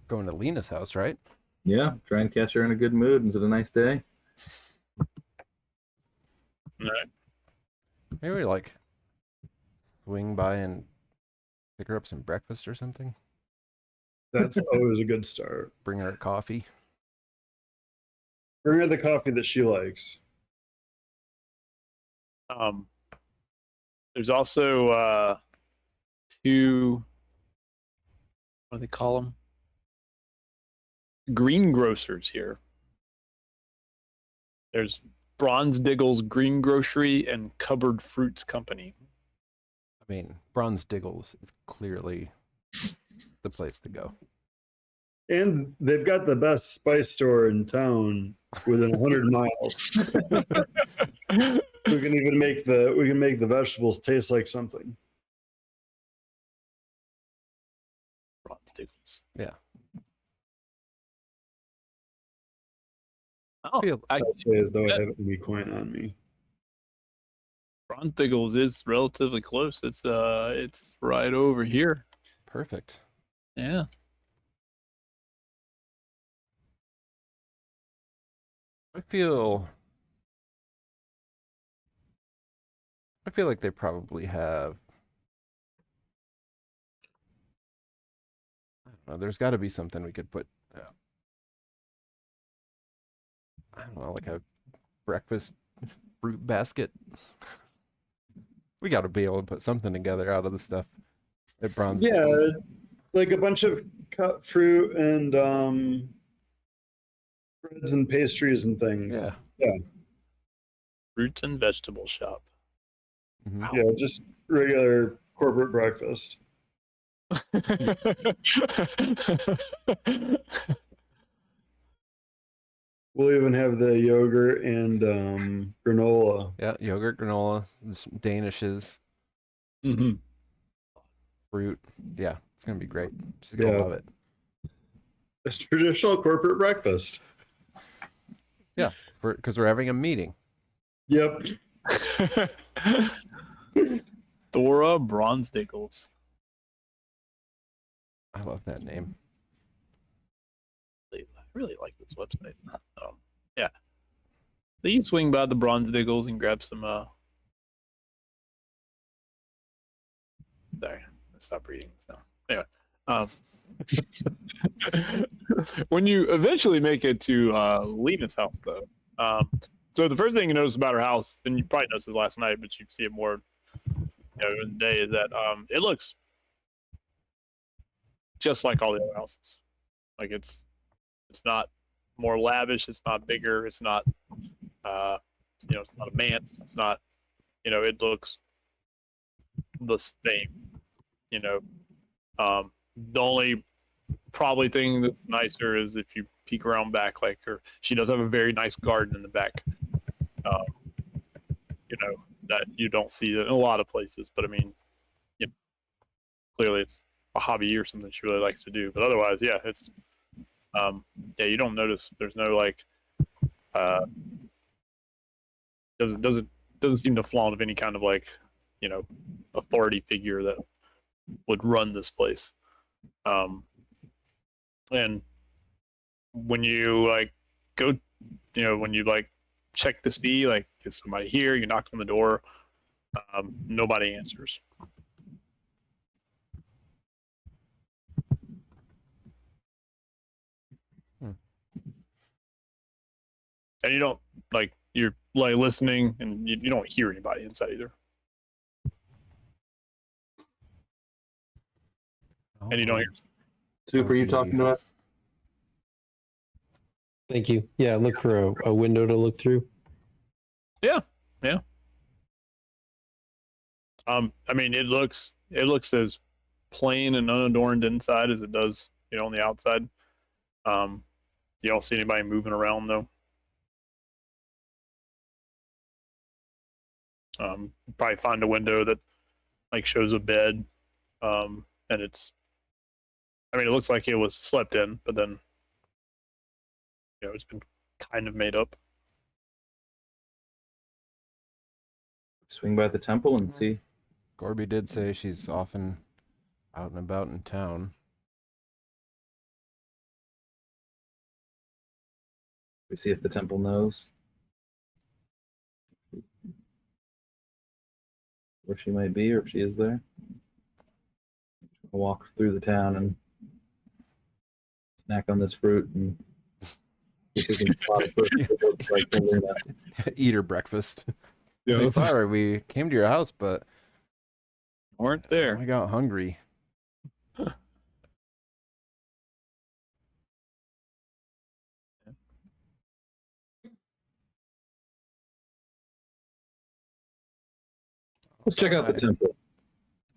Going to Lena's house, right? Yeah, try and catch her in a good mood. Is it a nice day? All right. Maybe we like swing by and pick her up some breakfast or something. That's always a good start. Bring her coffee. Bring her the coffee that she likes. There's also two. What do they call them? Greengrocers here. There's Bronze Diggle's Greengrocery and Cupboard Fruits Company. I mean, Bronze Diggles is clearly the place to go. And they've got the best spice store in town within 100 miles. We can make the vegetables taste like something. Bronze Diggles. Yeah. Oh, I say as though I have any coin on me. Bronze Diggles is relatively close. It's right over here. Perfect. Yeah. I feel like they probably have. I don't know. There's got to be something we could put. I don't know, like a breakfast fruit basket. We got to be able to put something together out of the stuff at Bronze. Yeah, like a bunch of cut fruit and breads and pastries and things. Yeah. Fruits and vegetable shop. Mhm. Yeah, just regular corporate breakfast. We'll even have the yogurt and granola. Yeah, yogurt, granola, some Danishes, Mm-hmm. fruit. Yeah, it's gonna be great. She's gonna Yeah. love it. It's traditional corporate breakfast. Yeah, because we're having a meeting. Yep. Dora Bronze Diggles. I love that name. I really like this website. Yeah. So you swing by the Bronze Diggles and grab some. Sorry, stop reading this now. Anyway, when you eventually make it to Lena's house, though, so the first thing you notice about her house, and you probably noticed this last night, but you see it more, in the day, is that it looks just like all the other houses. Like it's not more lavish, it's not bigger, it's not it's not a manse, it's not, it looks the same. The only probably thing that's nicer is if you peek around back, like, or she does have a very nice garden in the back. You know, that you don't see in a lot of places, but I mean, you know, clearly it's a hobby or something she really likes to do. But otherwise, yeah, it's yeah, you don't notice. There's no like doesn't seem to flaunt of any kind of like, you know, authority figure that would run this place. And when you like go, you know, when you like check to see like is somebody here, you knock on the door, nobody answers. And you don't like you're like listening, and you don't hear anybody inside either. And you don't hear. Soup, are you talking to us? Thank you. Yeah, look for a window to look through. Yeah. I mean, it looks as plain and unadorned inside as it does, you know, on the outside. You don't see anybody moving around though. Probably find a window that like shows a bed, and it's. I mean, it looks like it was slept in, but then, you know, it's been kind of made up. Swing by the temple and see. Gorbie did say she's often out and about in town. We see if the temple knows where she might be or if she is there. We'll walk through the town and snack on this fruit and see if we can spot a person that looks like Leena. Eat her breakfast. Yeah, Like, sorry, we came to your house, but weren't I there. got hungry. Let's check out the temple.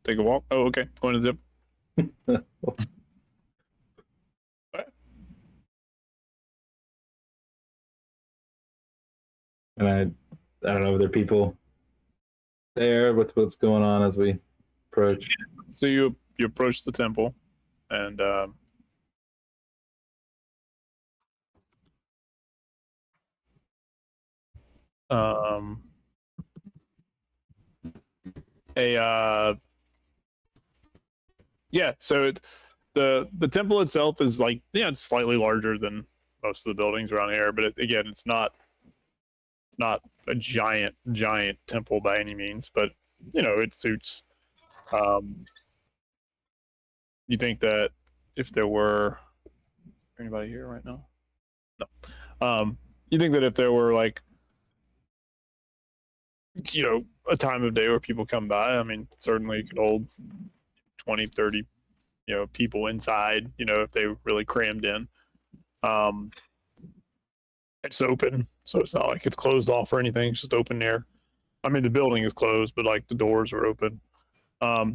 Take a walk. Oh, okay. Going to the. And I don't know, are there people there with what's going on as we approach? So you approach the temple, and yeah. So the temple itself is like, yeah, it's slightly larger than most of the buildings around here, but again, it's not a giant temple by any means, but you know, it suits. You think that if there were anybody here right now? No. You think that if there were like, you know, a time of day where people come by, I mean, certainly it could hold 20, 30, you know, people inside, you know, if they really crammed in. It's open, so it's not like it's closed off or anything. It's just open there. I mean, the building is closed, but like the doors are open.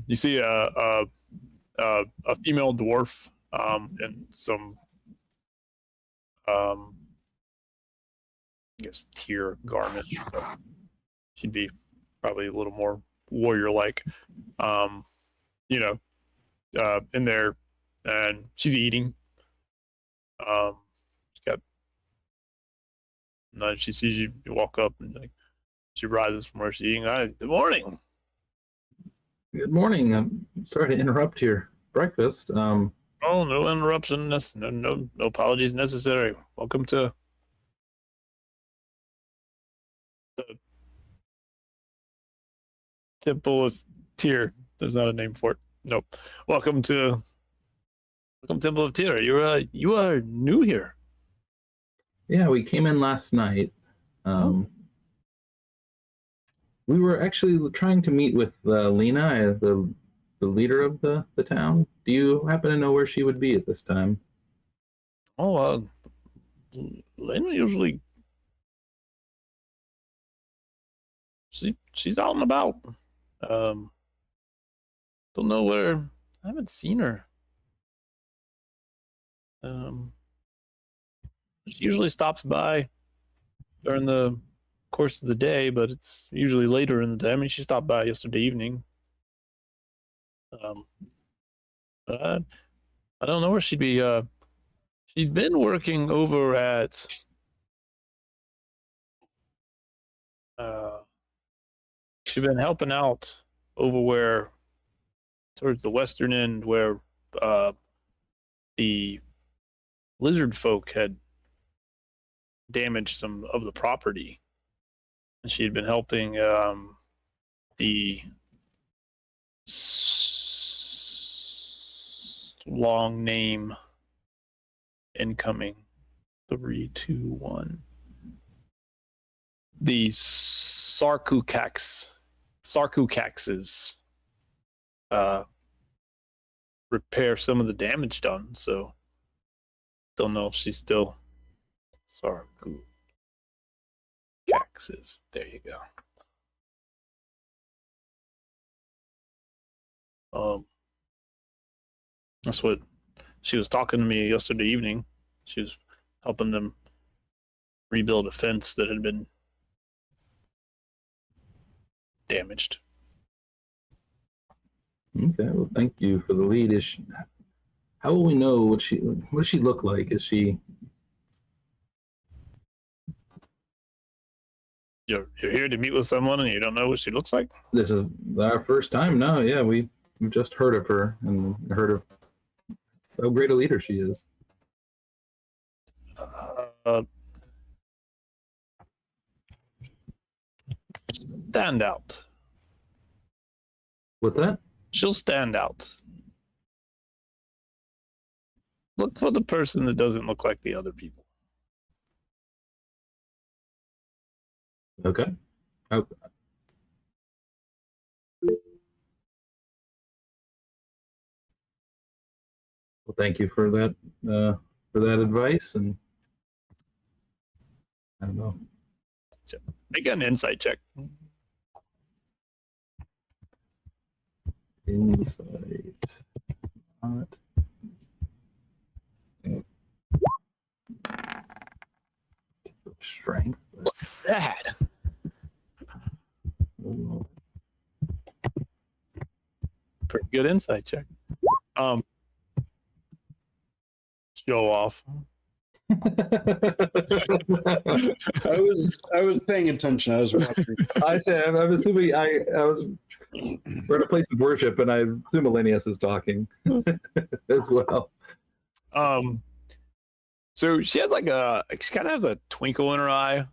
You see a female dwarf in some I guess tier garment. So she'd be probably a little more warrior like. You know, in there, and she's eating. She's got. And she sees you walk up, and like she rises from where she's eating. Hi, good morning. Good morning. I'm sorry to interrupt your breakfast. Oh, no interruption. No apologies necessary. Welcome to the Temple of Tyr. There's not a name for it. Nope. Welcome Temple of Tyr. You are new here. Yeah, we came in last night. We were actually trying to meet with Leena, the leader of the town. Do you happen to know where she would be at this time? Oh, Lena usually she's out and about. Don't know where. I haven't seen her. She usually stops by during the course of the day, but it's usually later in the day. I mean, she stopped by yesterday evening. But I don't know where she'd be. She'd been working over at. She'd been helping out over where, towards the western end, where the lizard folk had damaged some of the property, and she had been helping the long name incoming 3, 2, 1. The Sarkukaxes repair some of the damage done, so don't know if she's still Sarkukaxes. There you go. That's what she was talking to me yesterday evening. She was helping them rebuild a fence that had been damaged. Okay, well, thank you for the lead. How will we know what does she look like? Is she? You're here to meet with someone and you don't know what she looks like? This is our first time. No, yeah, we've just heard of her and heard of how great a leader she is. Stand out. What's that? She'll stand out. Look for the person that doesn't look like the other people. Okay. Okay. Well, thank you for that advice, and I don't know. Make an insight check. Insight. Not. Strength. That. Pretty good insight check. Show off. I was paying attention. I was watching. I said, I'm assuming we're in a place of worship, and I assume Elenius is talking as well. So she has she kind of has a twinkle in her eye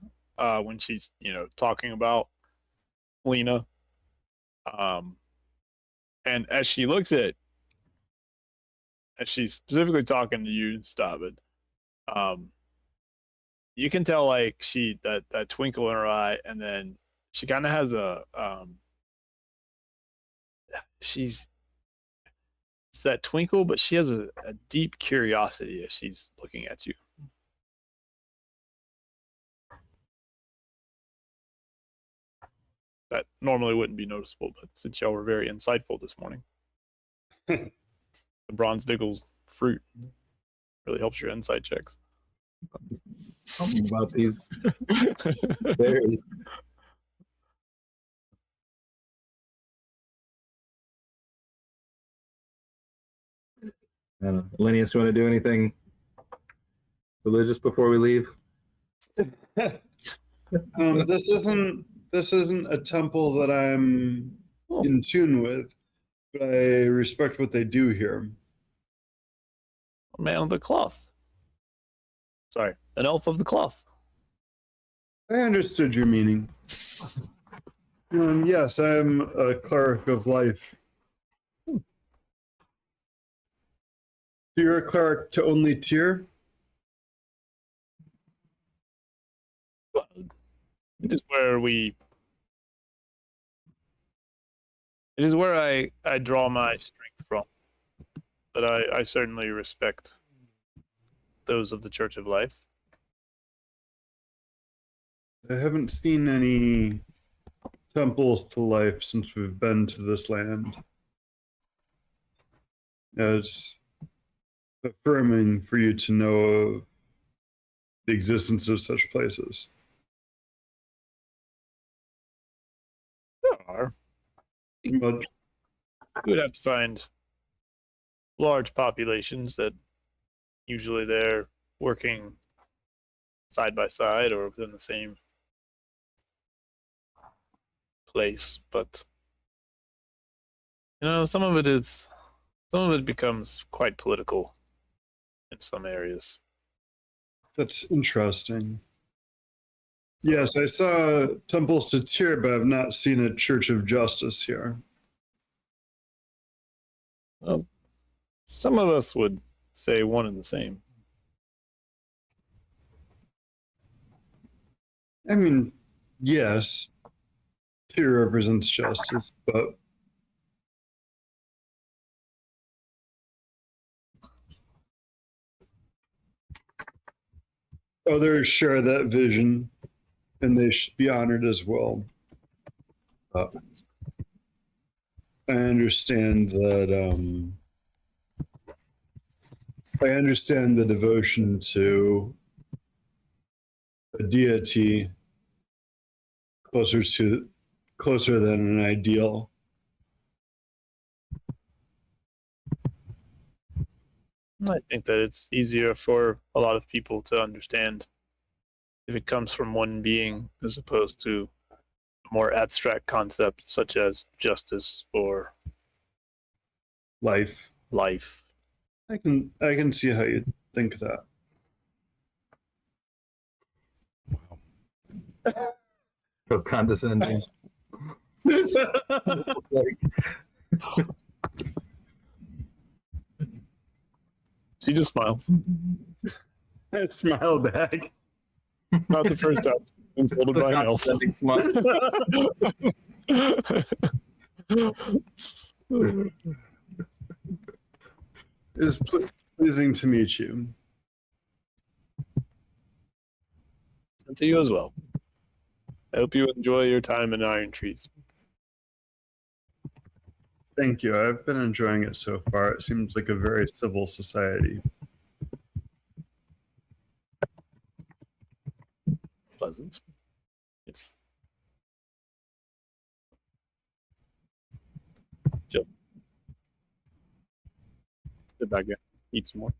when she's talking about Leena. And as she looks at, as she's specifically talking to you, Stabbed, you can tell like that twinkle in her eye, and then she kind of has it's that twinkle, but she has a deep curiosity as she's looking at you. That normally wouldn't be noticeable, but since y'all were very insightful this morning, the bronze diggle's fruit really helps your insight checks. Something about these berries. Elenius, you want to do anything religious before we leave? This isn't a temple that I'm in tune with, but I respect what they do here. Man of the cloth. Sorry, an elf of the cloth. I understood your meaning. Yes, I'm a cleric of life. So you're a cleric to only tier? It is where I draw my strength from. But I certainly respect those of the Church of Life. I haven't seen any temples to life since we've been to this land. It's affirming for you to know of the existence of such places? There are. But You would have to find large populations that usually they're working side by side or within the same place, but some of it becomes quite political in some areas. that's interesting. Yes, I saw temples to Tyr, but I've not seen a Church of Justice here. Well, some of us would say one and the same. I mean, yes, Tyr represents justice, but others share that vision, and they should be honored as well. I understand that. I understand the devotion to a deity closer than an ideal. I think that it's easier for a lot of people to understand if it comes from one being as opposed to a more abstract concept such as justice or Life. life. I can see how you think that. So condescending. Like, She just smiled. I smile back. Not the first time. Insulted it's a by an elf. condescending smile. It is pleasing to meet you. And to you as well. I hope you enjoy your time in Iron Trees. Thank you. I've been enjoying it so far. It seems like a very civil society. Pleasant. Yes. Jill. Sit back down. Eat some more.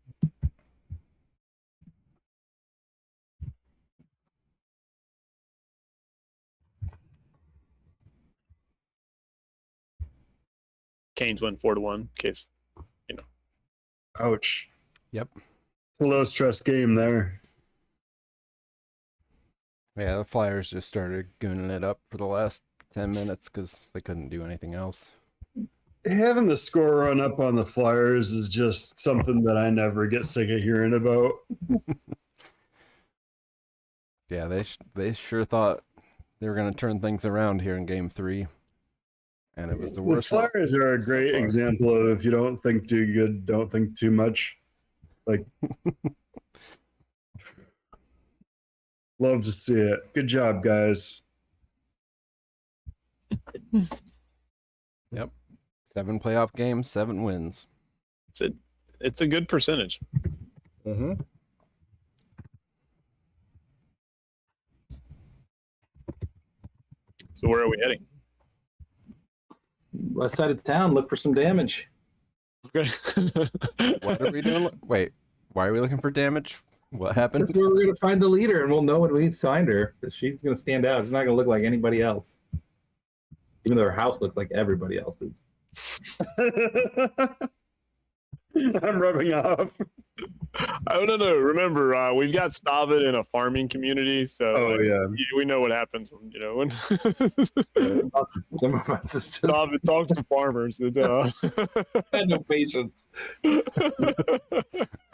Canes went 4-1 in case, Ouch. Yep. It's a low stress game there. Yeah, the Flyers just started gooning it up for the last 10 minutes because they couldn't do anything else. Having the score run up on the Flyers is just something that I never get sick of hearing about. Yeah, they sure thought they were going to turn things around here in Game 3. And it was the The worst. Flyers are a so great far. example of if you don't think too good, don't think too much. Like, love to see it. Good job, guys. Yep. 7 playoff games, 7 wins. It's a good percentage. Mm-hmm. So where are we heading? West side of town, look for some damage. Okay. What are we doing? Wait, why are we looking for damage? What happened? That's where we're gonna find the leader, and we'll know when we find her. She's gonna stand out. She's not gonna look like anybody else, even though her house looks like everybody else's. I'm rubbing off. Oh no! Remember, we've got Stavid in a farming community, so Oh, yeah. we know what happens when when Zimmerman's is just Stavid talks to farmers. had no patience.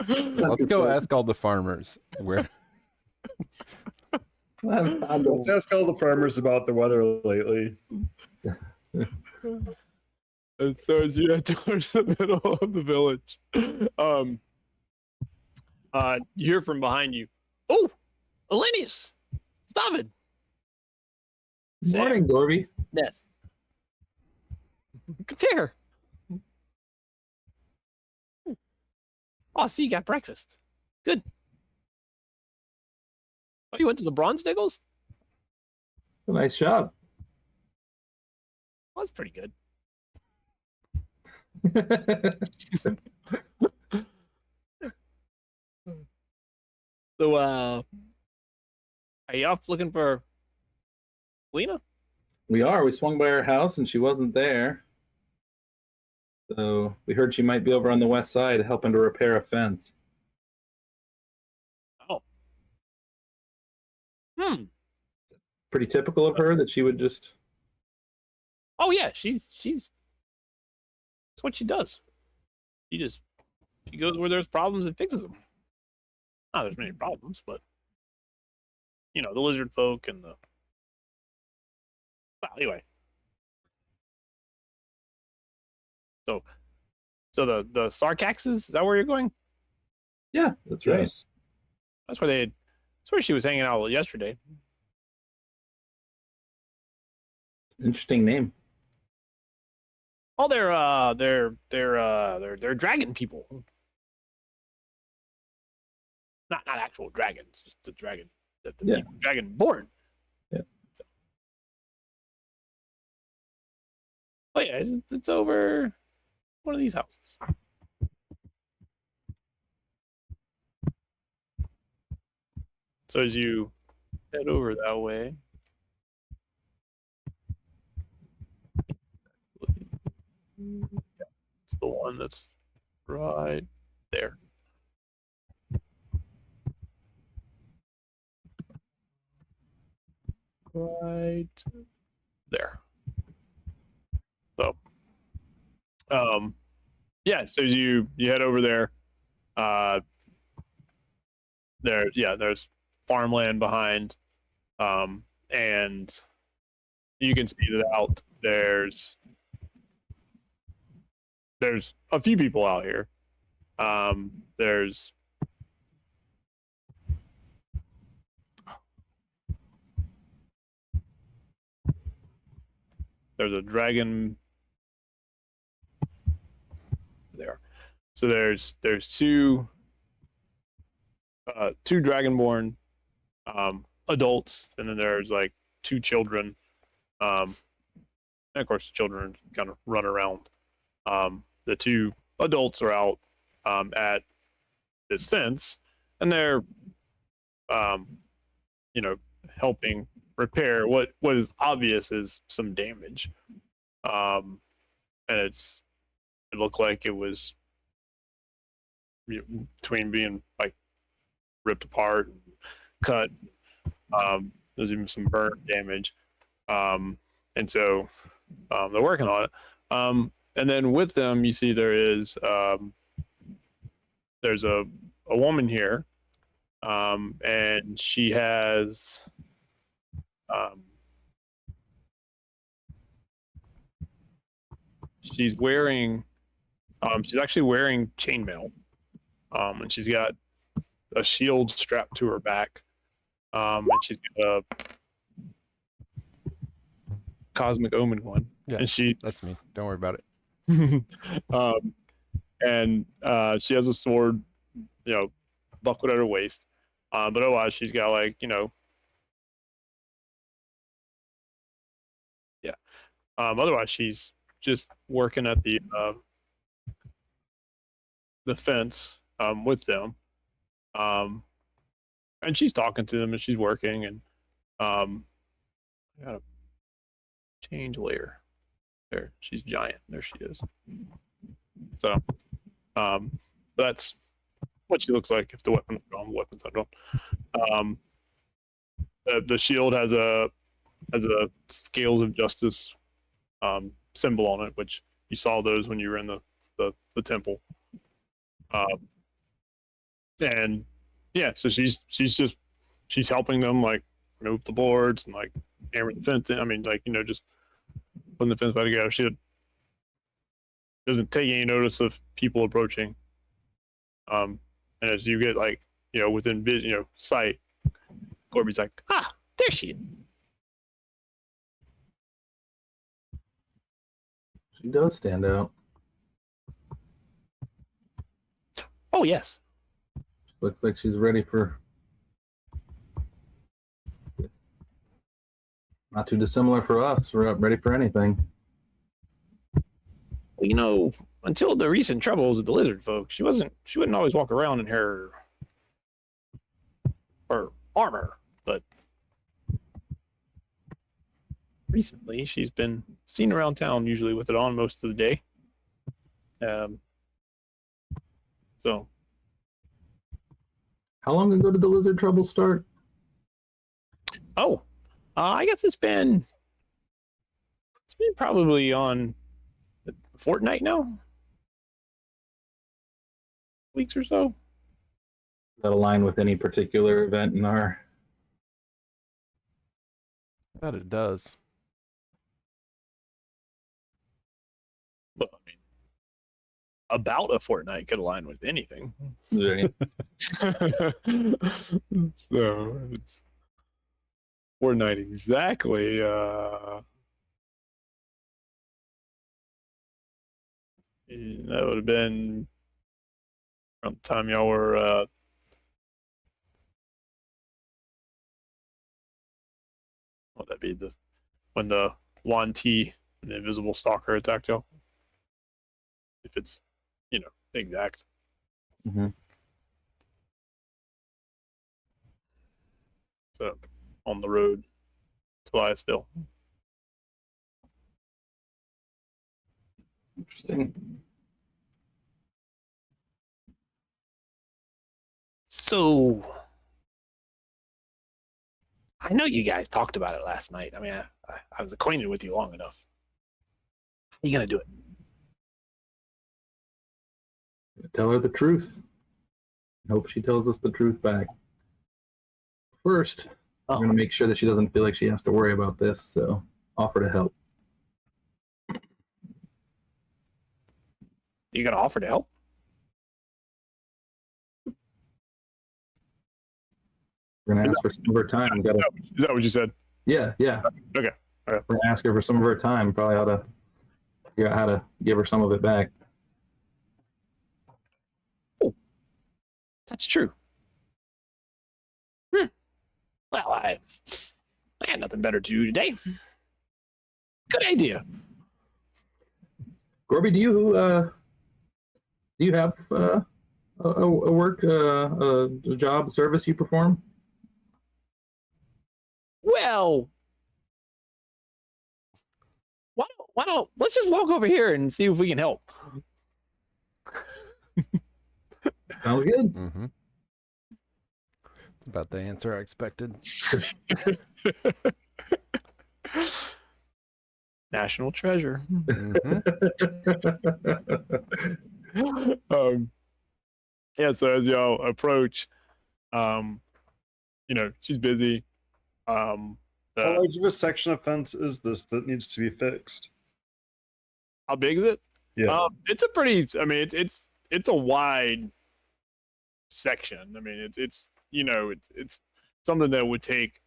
Let's go ask all the farmers where. Let's ask all the farmers about the weather lately. And so as you head towards the middle of the village, you hear from behind you, "Oh, Elenius, Stavid." Good morning, Gorbie. Yes. Good there. Oh, so you got breakfast. Good. Oh, you went to the Bronze Diggles? A nice shop. Well, that's pretty good. So, are you off looking for Leena? We are. We swung by her house and she wasn't there. So we heard she might be over on the west side helping to repair a fence. Oh. Pretty typical of her that she would just. Oh yeah, she's that's what she does. She goes where there's problems and fixes them. Not there's many problems, but you know, the lizard folk and the well, anyway. So the Sarcaxes, is that where you're going? Yeah, that's right. Yes. That's where she was hanging out yesterday. Interesting name. Oh, they're dragon people. Not actual dragons, just the dragon that the Yeah. people, dragon born. Yeah. So. Oh yeah, it's over one of these houses. So as you head over that way, it's the one that's right there. Right there. So, yeah. So as you head over there, there's farmland behind, and you can see that out there's a few people out here. There's a dragon there. So there's two dragonborn adults, and then there's like two children. And of course, the children kind of run around. The two adults are out at this fence, and they're helping repair what is obvious is some damage. And it looked like it was between being like ripped apart and cut. There's even some burn damage. And so they're working on it. And then with them, you see there's a woman here, and she has she's actually wearing chainmail, and she's got a shield strapped to her back, and she's got a cosmic omen one. Yeah, and that's me. Don't worry about it. And she has a sword, buckled at her waist. But otherwise, she's got otherwise she's just working at the fence with them, and she's talking to them and she's working, and I gotta change layer. There, she's giant. There she is. So, that's what she looks like if the weapon drawn. Weapons are drawn. The shield has a scales of justice symbol on it, which you saw those when you were in the temple. And yeah, so she's helping them move the boards and hammer the fence in. I mean, just putting the fence back together. She doesn't take any notice of people approaching. And as you get within sight, Gorbie's like, there she is. She does stand out. Oh yes. Looks like she's ready for Not too dissimilar for us. We're up ready for anything. You know, until the recent troubles with the lizard folk, she wouldn't always walk around in her armor, but recently she's been seen around town, usually with it on most of the day. So How long ago did the lizard trouble start? I guess it's been probably on a fortnight now, weeks or so. Does that align with any particular event in our? That it does. Well, I mean, about a fortnight could align with anything. Is there any- So it's fortnight exactly. That would have been around the time y'all were what would that be, when the Yuan Ti and the invisible stalker attacked y'all? If it's, exact. Mhm. So on the road to lie still. Interesting. So I know you guys talked about it last night. I mean, I was acquainted with you long enough. How are you gonna do it? Tell her the truth. Hope she tells us the truth back. First, we're Oh, going to make sure that she doesn't feel like she has to worry about this, so offer to help. you gonna offer to help? We're going to ask for some of her time. Gotta, Is that what you said? yeah. Okay. We're going to ask her for some of her time. Probably ought to figure out how to give her some of it back. That's true. Well, I had nothing better to do today. Good idea. Gorbie, do you have a work, a job, service you perform? Well, why don't let's just walk over here and see if we can help. Sounds good. Mm-hmm. About the answer I expected. National treasure. Mm-hmm. Yeah, so as y'all approach, she's busy. How large of a section of fence is this that needs to be fixed? How big is it? Yeah. It's a pretty. I mean, it's a wide section. I mean, it's something that would take,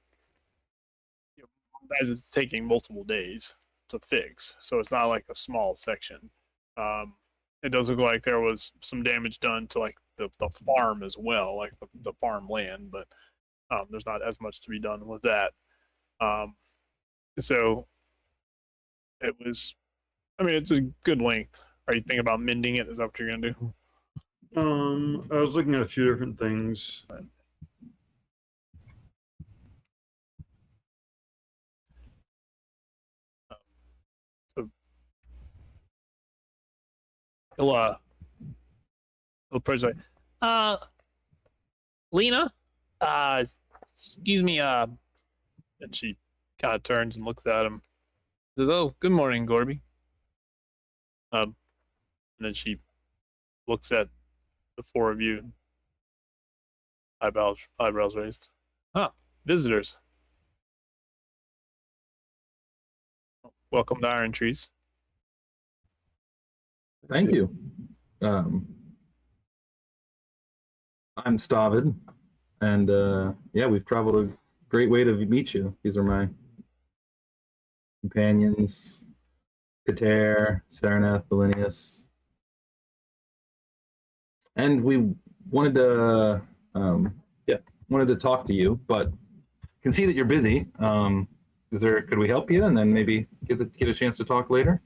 as it's taking multiple days to fix. So it's not like a small section. It does look like there was some damage done to like the farm as well, like the farm land, but there's not as much to be done with that. So it was. I mean, it's a good length. Are you thinking about mending it? Is that what you're gonna do? I was looking at a few different things. So he'll approach like, Leena, excuse me, and she kind of turns and looks at him. Says, "Oh, good morning, Gorbie." And then she looks at the four of you, eyebrows raised. Huh, visitors. Welcome to Iron Trees. Thank you. I'm Stavid, and we've traveled a great way to meet you. These are my companions, Kater, Saraneth, Valinius. And we wanted to talk to you, but can see that you're busy. Could we help you, and then maybe get a chance to talk later?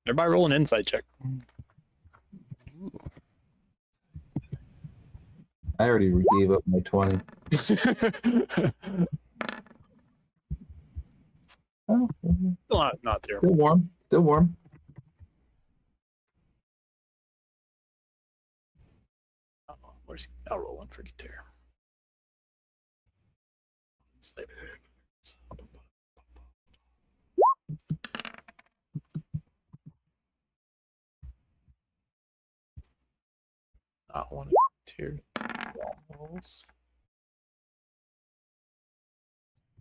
Everybody roll an insight check. I already gave up my 20. Oh, Not terrible. still warm. Still warm. I'll roll one for Kater. Not one of Kater rolls.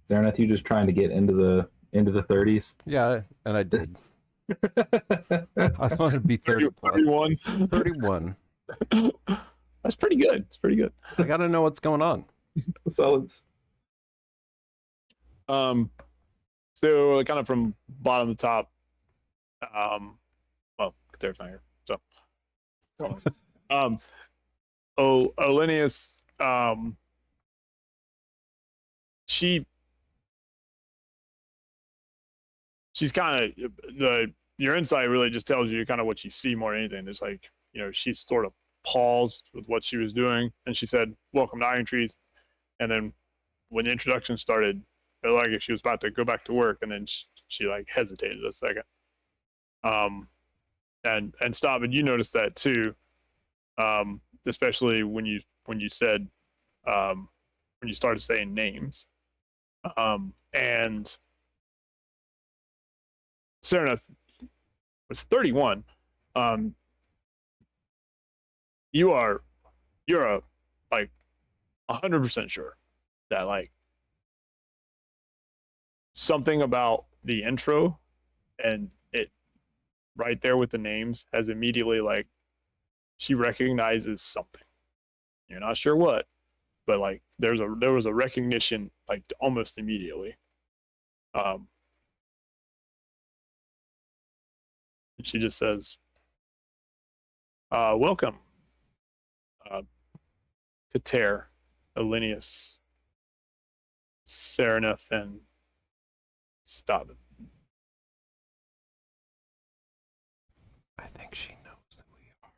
Zarenath, you just trying to get into the 30s? Yeah, and I did. I wanted to be 30 plus. 31. 31. That's pretty good. It's pretty good. I got to know what's going on. So it's So kind of from bottom to top, well, Kater's not here, so. Olenius, she's kind of your insight really just tells you kind of what you see more than anything. It's like, she sort of paused with what she was doing, and she said, "Welcome to Iron Trees," and then when the introduction started, it like if she was about to go back to work, and then she like hesitated a second, and stop. And you noticed that too, especially when you said when you started saying names, and Sereneth was 31. You're a like 100% sure that like something about the intro and it right there with the names has immediately like she recognizes something. You're not sure what, but like there was a recognition like almost immediately. She just says, "Welcome, Kater, Elenius, Sereneth, and Stop it." I think she knows that we are.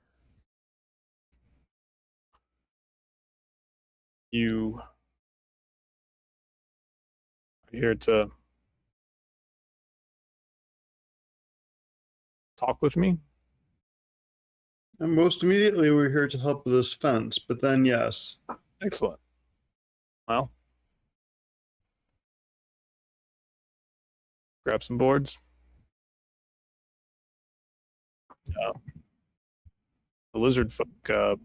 You are here to talk with me? And most immediately, we're here to help with this fence, but then, yes. Excellent. Well, grab some boards. The lizard folk, a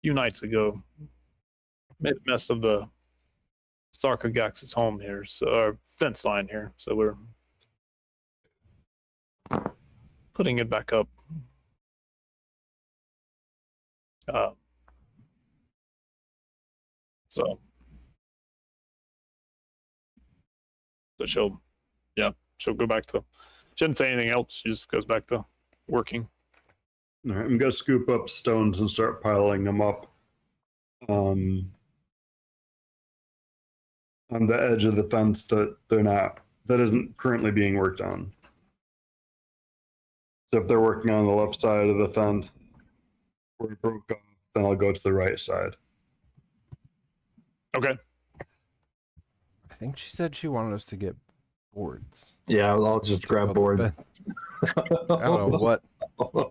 few nights ago, made a mess of the Sarcogax's home here, so our fence line here. So we're putting it back up. So she'll go back to. She didn't say anything else. She just goes back to working. All right, I'm going to scoop up stones and start piling them up on the edge of the fence that isn't currently being worked on. So if they're working on the left side of the fence where it broke off, then I'll go to the right side. Okay. I think she said she wanted us to get boards. yeah. I'll just grab boards. I don't know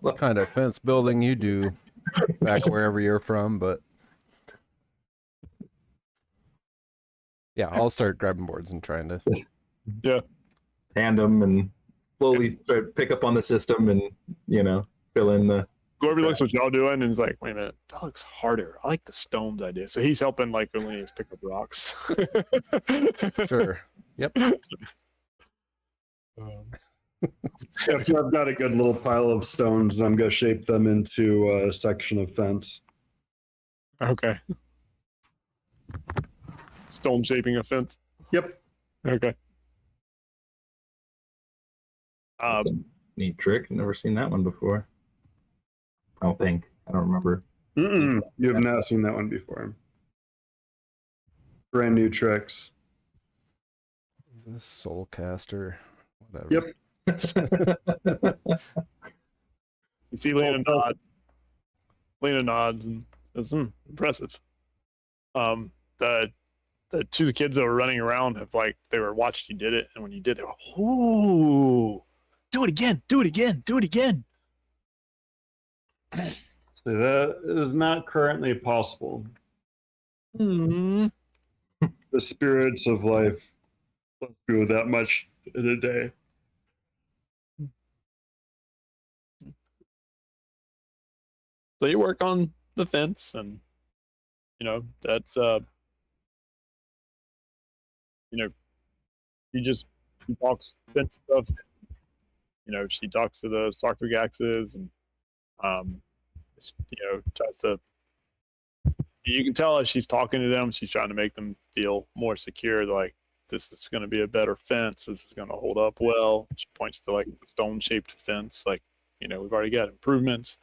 what kind of fence building you do back wherever you're from, but yeah, I'll start grabbing boards and trying to. Hand them and slowly try to pick up on the system and fill in the. Gorbie looks what y'all doing and is like, "Wait a minute, that looks harder. I like the stones idea." So he's helping like Elenius pick up rocks. Sure. Yep. Yeah, so I've got a good little pile of stones, and I'm going to shape them into a section of fence. Okay. Stone shaping a fence. Yep. Okay. Neat trick. Never seen that one before. I don't think. I don't remember. You have not seen that one before. Brand new tricks. Soulcaster, whatever. Yep. You see Leena nod. Leena nods and says, impressive. The two kids that were running around have they were watched you did it, and when you did, they were, ooh, do it again, do it again, do it again. So that is not currently possible. Hmm. The spirits of life don't do that much in a day. So you work on the fence, and that's she talks fence stuff. She talks to the sarcophaguses and tries to. You can tell as she's talking to them, she's trying to make them feel more secure. Like, this is going to be a better fence. This is going to hold up well. She points to the stone-shaped fence. We've already got improvements.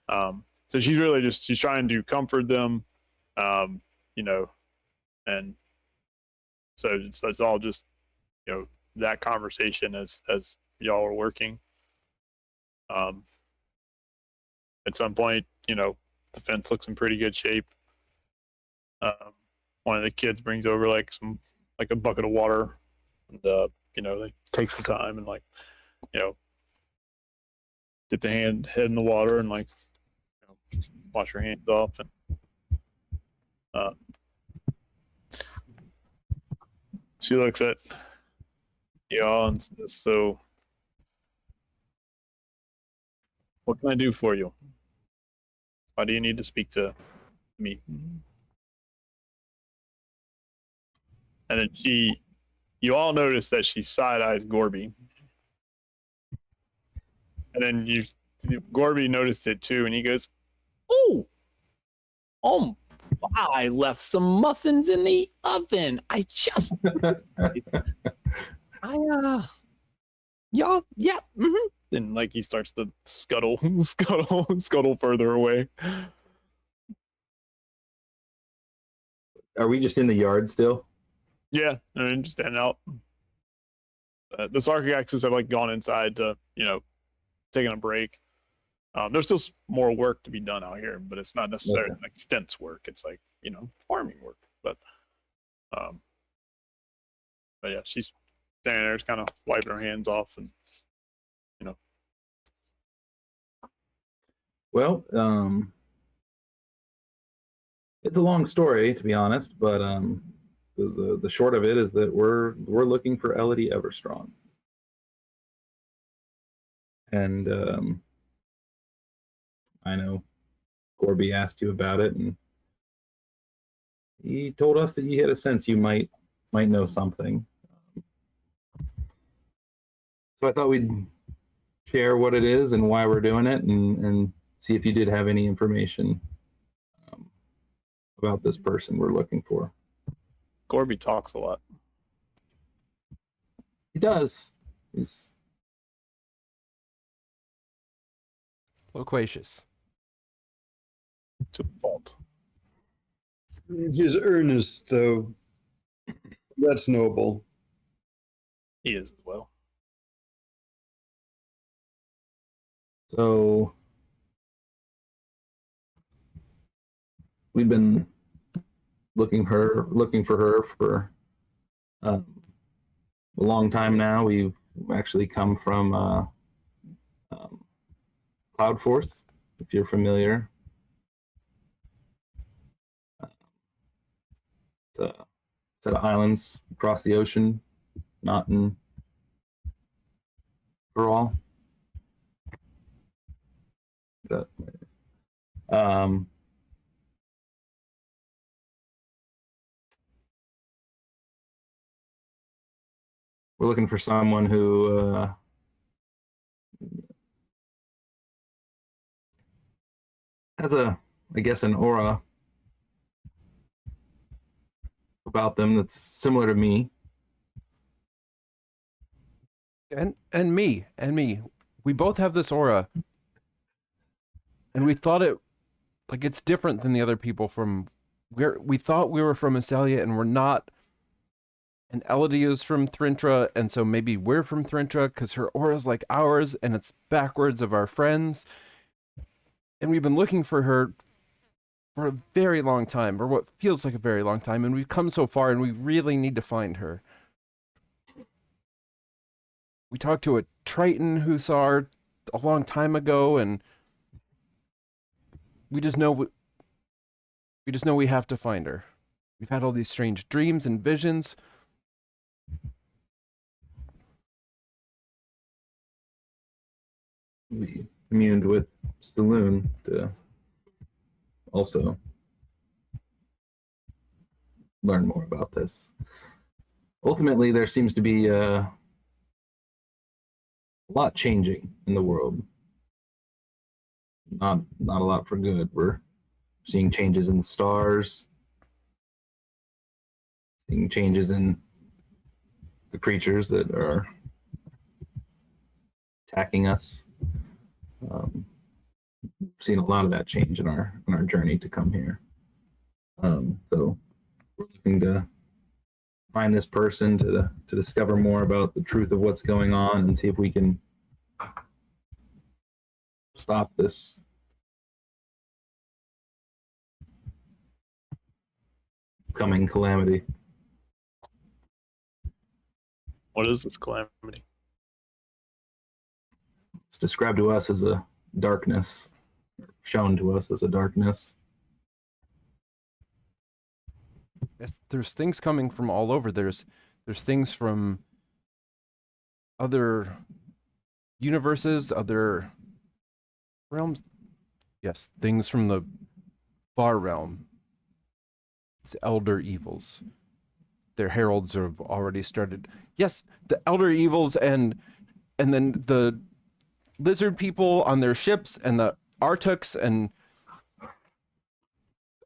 So she's really she's trying to comfort them, and so it's all just that conversation as y'all are working. At some point, the fence looks in pretty good shape. One of the kids brings over a bucket of water, and they take some time and dip the head in the water and wash your hands off, and she looks at y'all and says, "So, what can I do for you? Why do you need to speak to me?" And then you all notice that she side-eyes Gorbie. And then Gorbie noticed it too, and he goes, "Oh, I left some muffins in the oven. Y'all, yeah, And he starts to scuttle further away. Are we just in the yard still? Yeah, I mean, just standing out. The sarcophaguses have gone inside to taking a break. There's still more work to be done out here, but it's not necessarily fence work. It's farming work. But yeah, she's standing there, just kind of wiping her hands off, and Well, it's a long story, to be honest, but the short of it is that we're looking for Elodie Everstrong, and I know Gorbie asked you about it, and he told us that you had a sense you might know something. So I thought we'd share what it is and why we're doing it, and see if you did have any information about this person we're looking for. Gorbie talks a lot. He does. He's Loquacious. To a fault. He's earnest, though. That's noble. He is as well. So we've been looking for her for a long time now. We've actually come from Cloudforth, if you're familiar. It's a set of islands across the ocean, not in Ferrol. We're looking for someone who has an aura about them that's similar to me. And me. We both have this aura. And we thought it's different than the other people we thought we were from Asalia, and we're not. And Elodie is from Thrintra, and so maybe we're from Thrintra because her aura's like ours, and it's backwards of our friends. And we've been looking for her for a very long time, or what feels like a very long time, and we've come so far, and we really need to find her. We talked to a Triton who saw her a long time ago, and we just know we have to find her. We've had all these strange dreams and visions. We communed with Staloon to also learn more about this. Ultimately, there seems to be a lot changing in the world. Not a lot for good. We're seeing changes in stars, seeing changes in the creatures that are attacking us. We've seen a lot of that change in our journey to come here. So we're looking to find this person to discover more about the truth of what's going on and see if we can stop this coming calamity. What is this calamity? It's described to us as a darkness, shown to us as a darkness. Yes, there's things coming from all over. There's things from other universes, other realms. Yes, things from the far realm. It's elder evils. Their heralds have already started. Yes, the elder evils and then the lizard people on their ships and the Artuks, and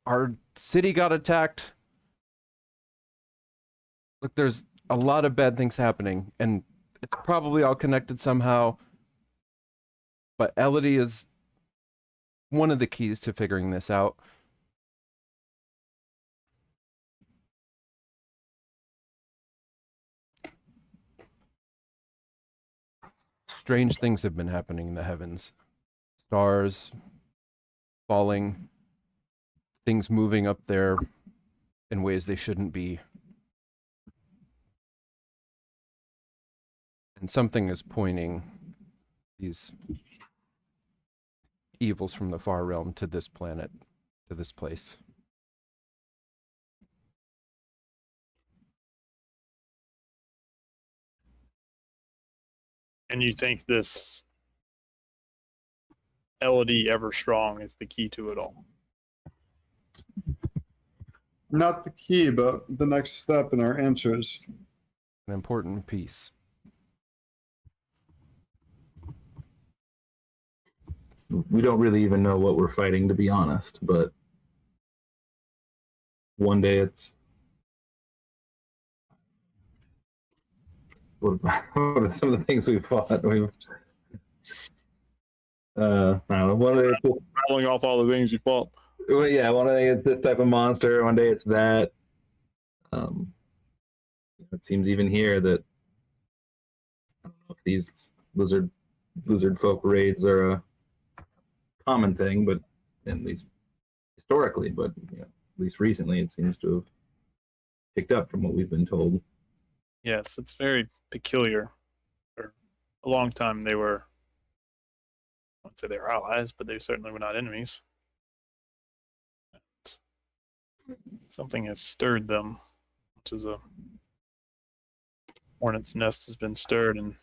our city got attacked. Look, there's a lot of bad things happening, and it's probably all connected somehow. But Elodie is one of the keys to figuring this out. Strange things have been happening in the heavens. Stars falling, things moving up there in ways they shouldn't be. And something is pointing these evils from the far realm to this planet, to this place. And you think this Elodie Everstrong is the key to it all? Not the key, but the next step in our answers. An important piece. We don't really even know what we're fighting, to be honest, but one day it's what are some of the things we fought? We've I don't know. One day it's this, Rattling off all the things you fought. well, yeah, one day it's this type of monster, one day it's that. It seems even here that I don't know if these lizard folk raids are a common thing, but at least historically, but at least recently it seems to have picked up from what we've been told. Yes, it's very peculiar. For a long time, they were, I wouldn't say they were allies, but they certainly were not enemies. And something has stirred them, which is a hornet's nest has been stirred, and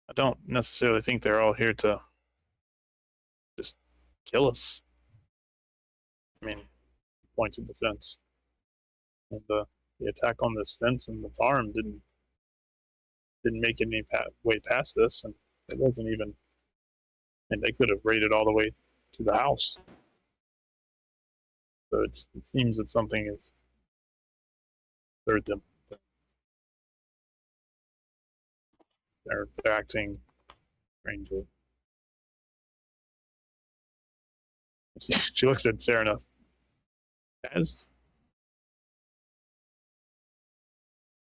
I don't necessarily think they're all here to just kill us. I mean, points at the fence. And the attack on this fence and the farm didn't make any way past this, and it wasn't even. And they could have raided all the way to the house. So it seems that something has stirred them. They're acting strangely. She looks at Serena.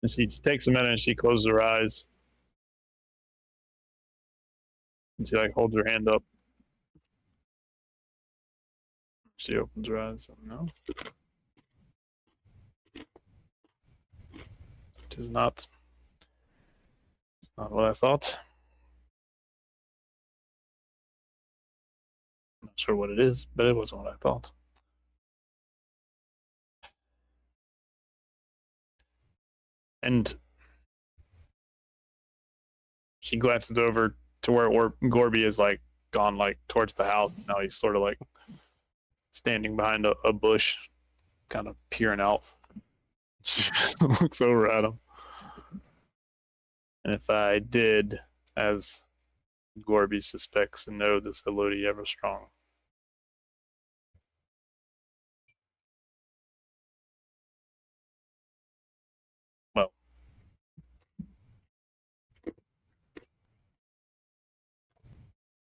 And she takes a minute and she closes her eyes. And she like holds her hand up. She opens her eyes. No. It is not. It's not what I thought. I'm not sure what it is, but it wasn't what I thought. And she glances over to where Gorbie is like gone like towards the house. Now he's sort of like standing behind a bush, kind of peering out. She looks over at him. And if I did, as Gorbie suspects, know this Elodie Everstrong, well,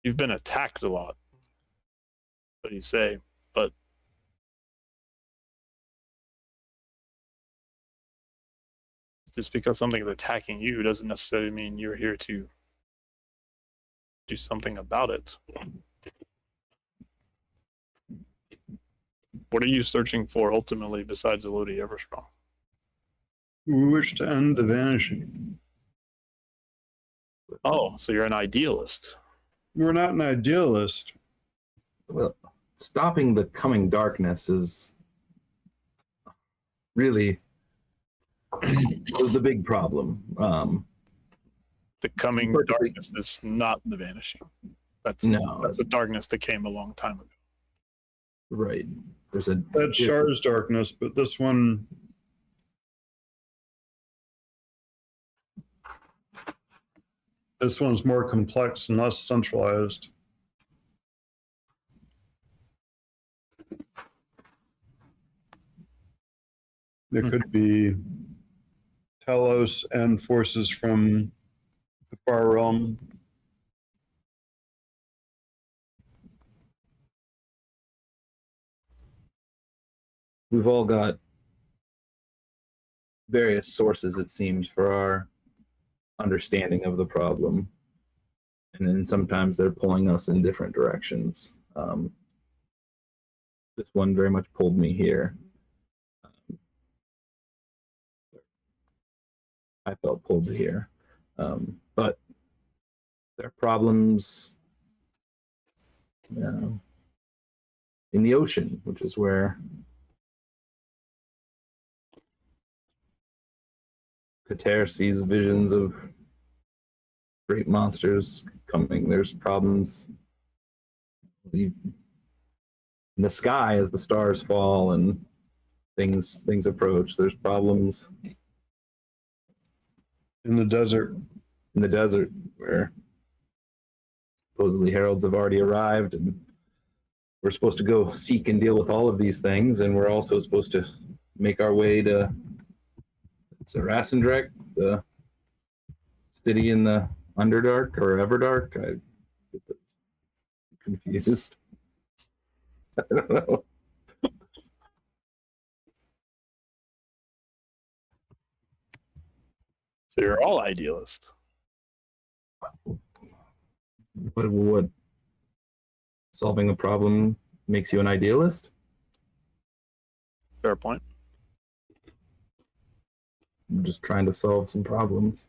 you've been attacked a lot. What do you say? But just because something is attacking you doesn't necessarily mean you're here to do something about it. What are you searching for ultimately besides Elodie Everstrong? We wish to end the vanishing. Oh, so you're an idealist. We're not an idealist. Well, stopping the coming darkness is really the big problem. The coming Perfectly. darkness is not the vanishing. That's a darkness that came a long time ago. Right. There's a That's Shar's darkness, but this one's more complex and less centralized. There could be Telos and forces from the far realm. we've all got various sources, it seems, for our understanding of the problem. And then sometimes they're pulling us in different directions. This one very much pulled me here. I felt pulled here. But there are problems in the ocean, which is where Kater sees visions of great monsters coming. There's problems in the sky as the stars fall and things approach. There's problems In the desert. in the desert where supposedly heralds have already arrived, and we're supposed to go seek and deal with all of these things, and we're also supposed to make our way to Rasendrek, the city in the Underdark or Everdark. I get confused. I don't know. So you're all idealists. What solving a problem makes you an idealist? Fair point. I'm just trying to solve some problems.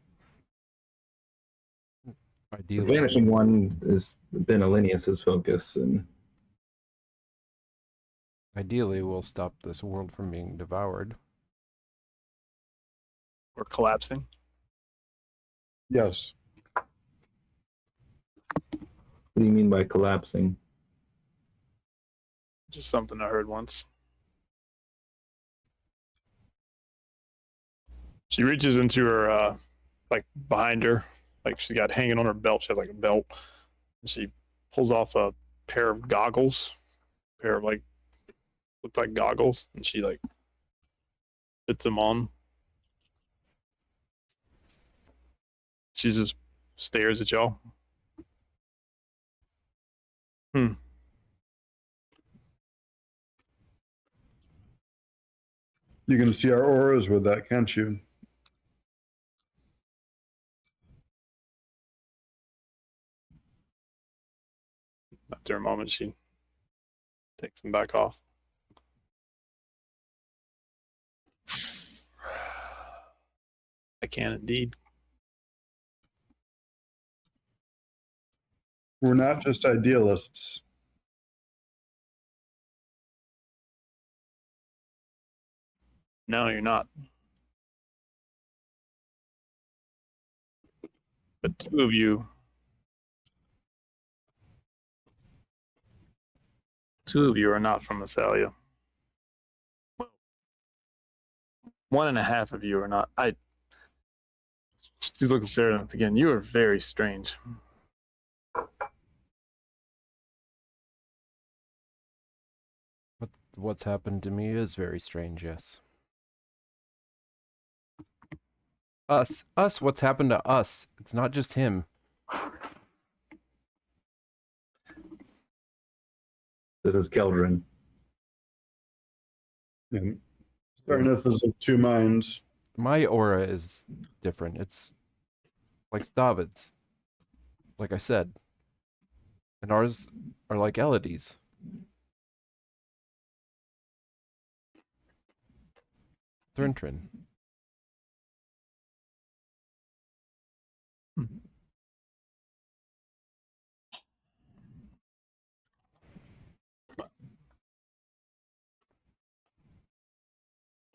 The Ideally, vanishing one has been Alinius's focus, and ideally, we'll stop this world from being devoured. Or collapsing. Yes. what do you mean by collapsing? Just something I heard once. She reaches into her, like behind her, like she's got hanging on her belt. She has like a belt. And she pulls off a pair of goggles, pair of like, look like goggles, and she like puts them on. She just stares at y'all. You can see our auras with that, can't you? After a moment, she takes him back off. I can indeed. We're not just idealists. No, you're not. But two of you are not from Massalia. One and a half of you are not. She's looking at Sarah again. You are very strange. What's happened to me is very strange, yes. Us, what's happened to us? It's not just him. This is Keldrin. And Starneth is of two minds. My aura is different. It's like David's. Like I said. And ours are like Elodie's. Thrintrin.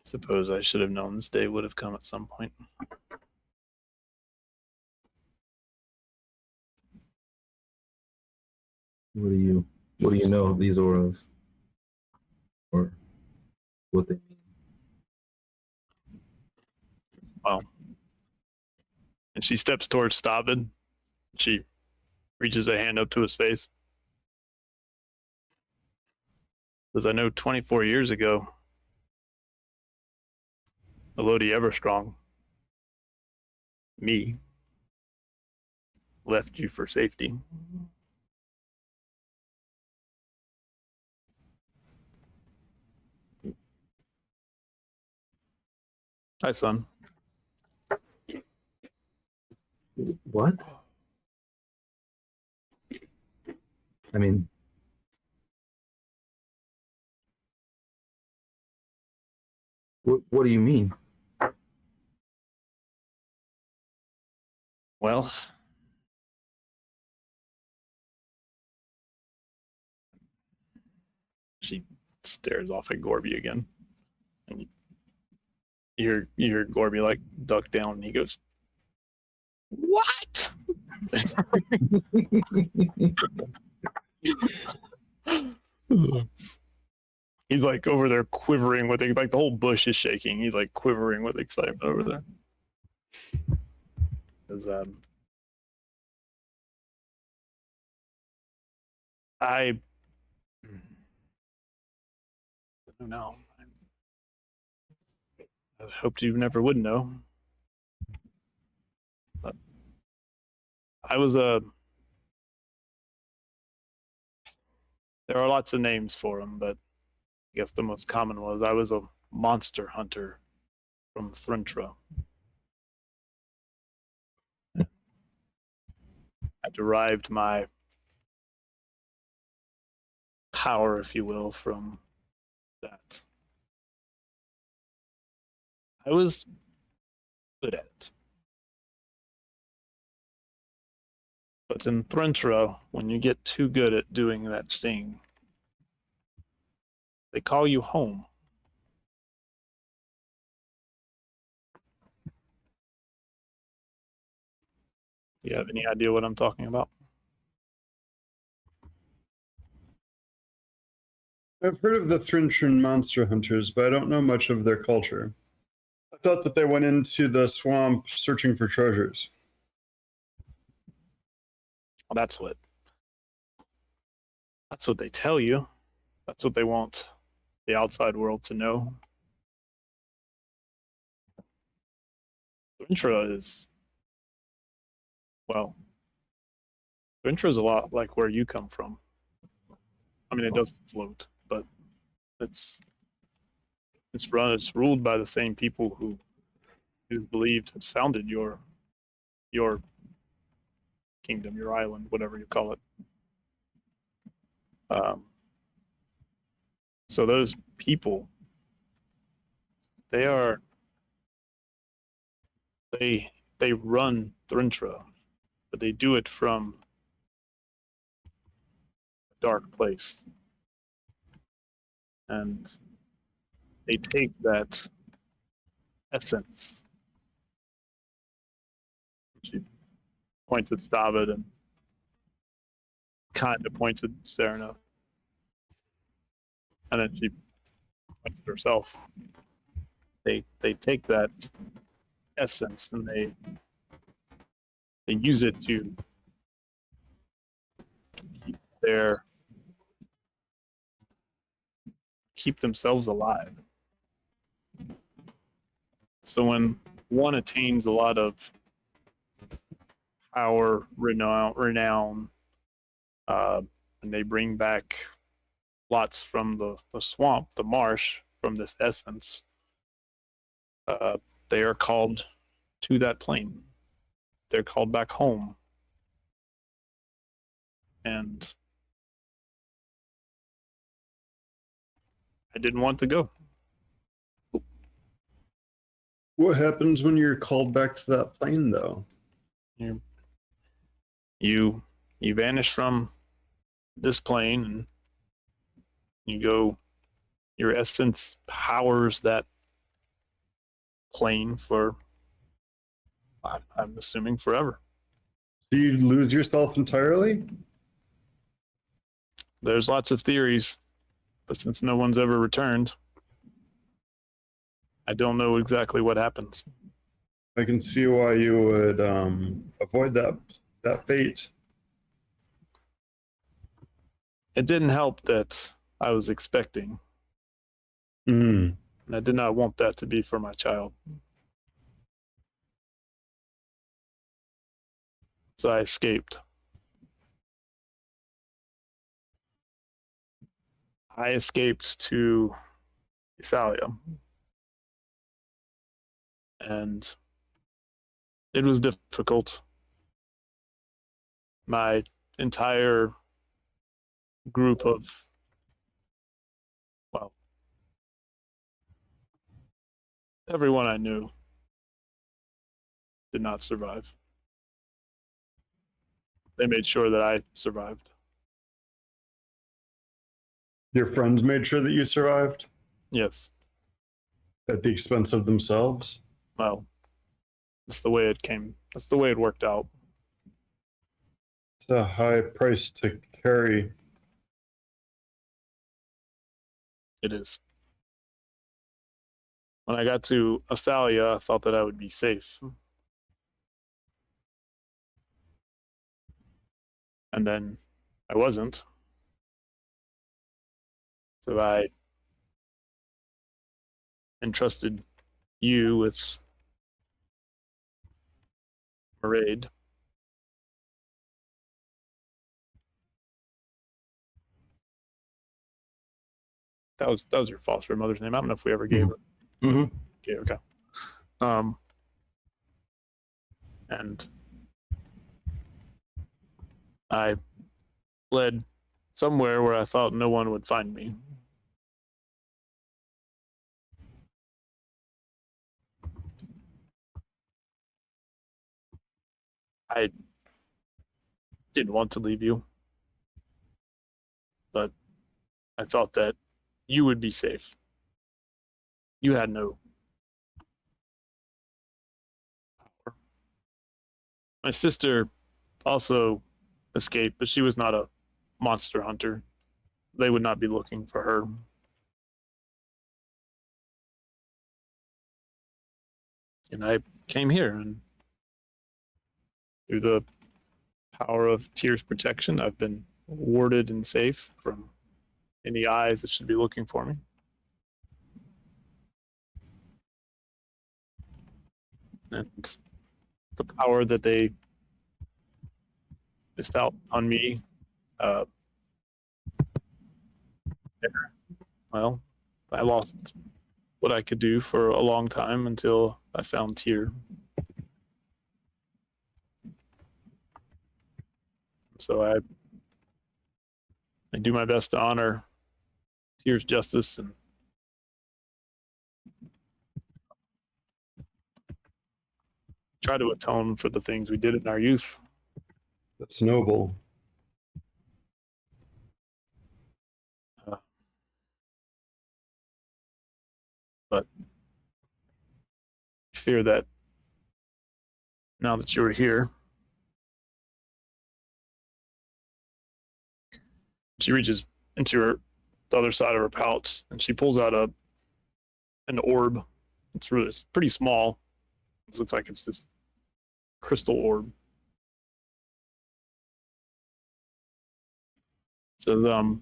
Suppose I should have known this day would have come at some point. What do you know of these auras? Or what they mean? Well, and she steps towards Stavid. She reaches a hand up to his face. Because I know 24 years ago, Elodie Everstrong, me, left you for safety. Hi, son. What? I mean, what do you mean? Well, she stares off at Gorbie again. And you hear Gorbie like duck down, and he goes, "What?" He's like over there quivering with it, like the whole bush is shaking. He's like quivering with excitement over there. Because I don't know. I hoped you never would know. But I was a. There are lots of names for him, but I guess the most common was I was a monster hunter from Thrintra. I derived my power, if you will, from that. I was good at it. But in Thrintra, when you get too good at doing that thing, they call you home. Do you have any idea what I'm talking about? I've heard of the Thrintran monster hunters, but I don't know much of their culture. I thought that they went into the swamp searching for treasures. Well, that's what they tell you. That's what they want the outside world to know. Thrintra is, well, Thrintra is a lot like where you come from. I mean, it doesn't float, but it's ruled by the same people who believed had founded your kingdom, your island, whatever you call it. So those people, they run Thrintra, but they do it from a dark place. And they take that essence. She points at David and kind of points at Serena. And then she points at herself. They take that essence and they use it to keep themselves alive. So when one attains a lot of power, renown, and they bring back lots from the swamp, the marsh, from this essence, they are called to that plane. They're called back home. And I didn't want to go. What happens when you're called back to that plane, though? You vanish from this plane and you go. Your essence powers that plane for, I'm assuming, forever. Do you lose yourself entirely? There's lots of theories, but since no one's ever returned, I don't know exactly what happens. I can see why you would avoid that fate. It didn't help that I was expecting, Mm. and I did not want that to be for my child. So I escaped. I escaped to Isalia. And it was difficult. My entire group of, well, everyone I knew did not survive. They made sure that I survived. Your friends made sure that you survived Yes. at the expense of themselves. Well, that's the way it came. That's the way it worked out. It's a high price to carry. It is. When I got to Asalia, I thought that I would be safe. And then I wasn't. So I entrusted you with Maraid. That was your foster mother's name. I don't know if we ever gave her. Mm-hmm. Okay. And I fled somewhere where I thought no one would find me. I didn't want to leave you, but I thought that you would be safe. You had no power. My sister also escaped, but she was not a monster hunter. They would not be looking for her. And I came here, and through the power of Tyr's protection, I've been warded and safe from any eyes that should be looking for me. And the power that they missed out on me, well, I lost what I could do for a long time until I found Tyr. So I do my best to honor Tyr's justice and try to atone for the things we did in our youth. That's noble. But I fear that now that you're here, she reaches into the other side of her pouch and she pulls out an orb. It's pretty small. It looks like it's this crystal orb. So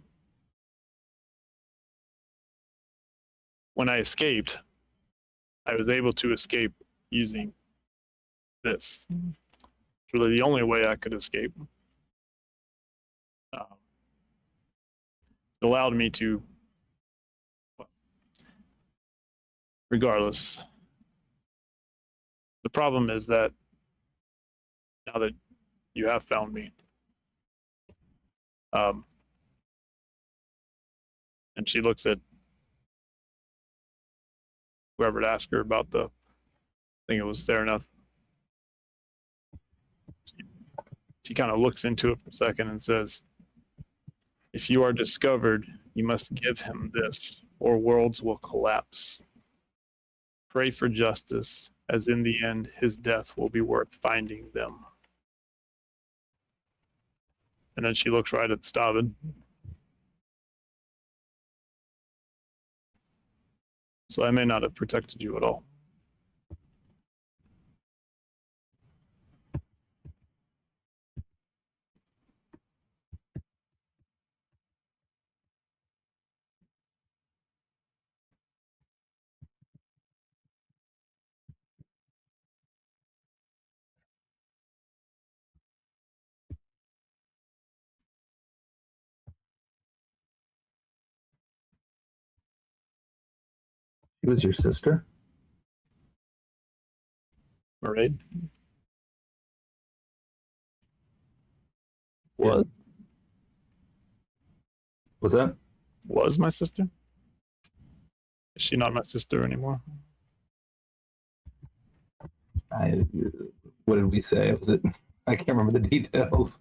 when I escaped, I was able to escape using this. It's really the only way I could escape. It allowed me to, regardless. The problem is that now that you have found me, and she looks at whoever to ask her about I think it was there enough. She kind of looks into it for a second and says, if you are discovered, you must give him this, or worlds will collapse. Pray for justice, as in the end, his death will be worth finding them. And then she looks right at Stavin. So I may not have protected you at all. She was your sister? Mairead? Yeah. What? Was that? Was my sister? Is she not my sister anymore? What did we say? Was it? I can't remember the details.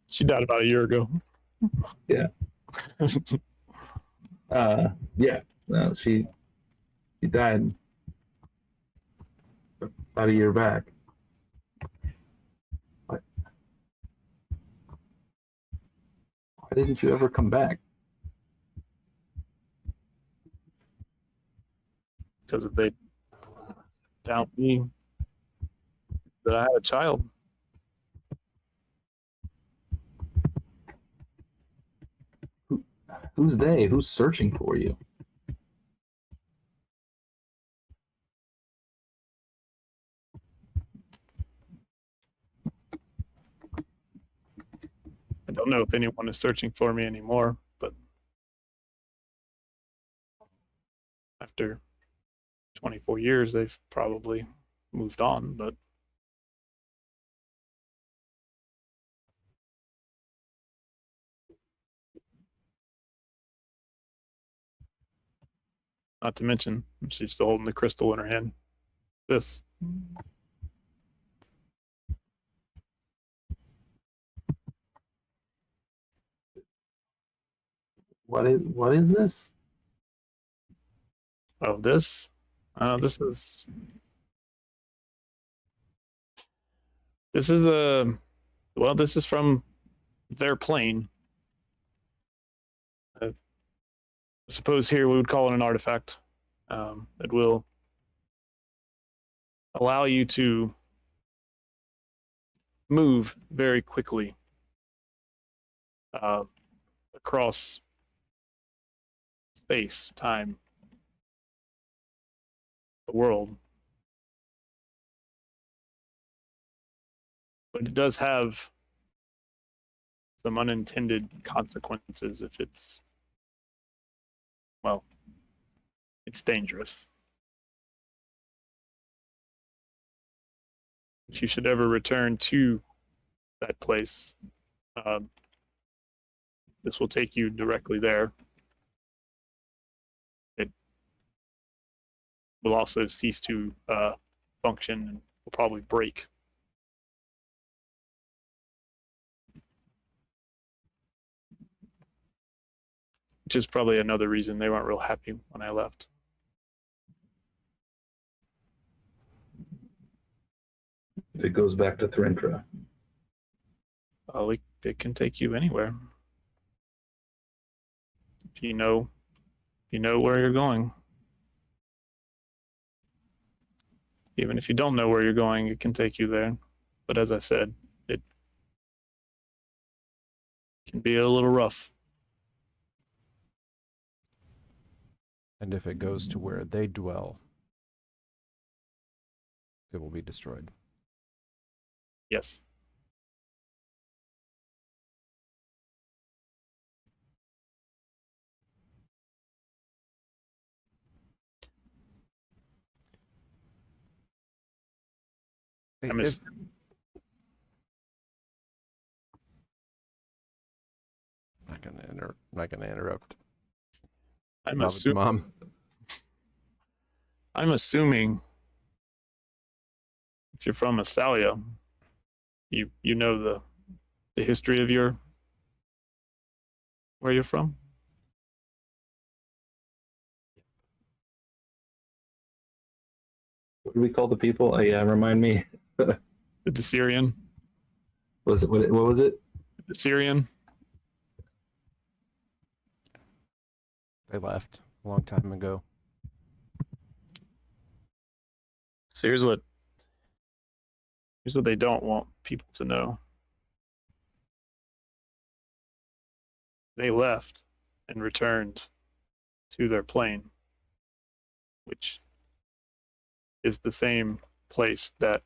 She died about a year ago. Yeah. Yeah. No, she died about a year back. What? Why didn't you ever come back? Because if they found me that I had a child. Who's they? Who's searching for you? I don't know if anyone is searching for me anymore, but after 24 years, they've probably moved on, but not to mention, she's still holding the crystal in her hand. This. What is this? Oh, this? This is a, well, this is from their plane. I suppose here we would call it an artifact. It will allow you to move very quickly across space, time, the world. But it does have some unintended consequences if it's, well, it's dangerous. If you should ever return to that place, this will take you directly there. It will also cease to function and will probably break. Which is probably another reason they weren't real happy when I left. If it goes back to Thrintra. It can take you anywhere. If you know where you're going. Even if you don't know where you're going, it can take you there. But as I said, it can be a little rough. And if it goes to where they dwell, it will be destroyed. Yes. Hey, I miss. Not gonna interrupt. I'm assuming. I'm assuming if you're from Astalia, you know the history of where you're from. What do we call the people? Yeah, remind me. The Desirian. What was it? The Desirian. They left a long time ago. So here's what they don't want people to know. They left and returned to their plane, which is the same place that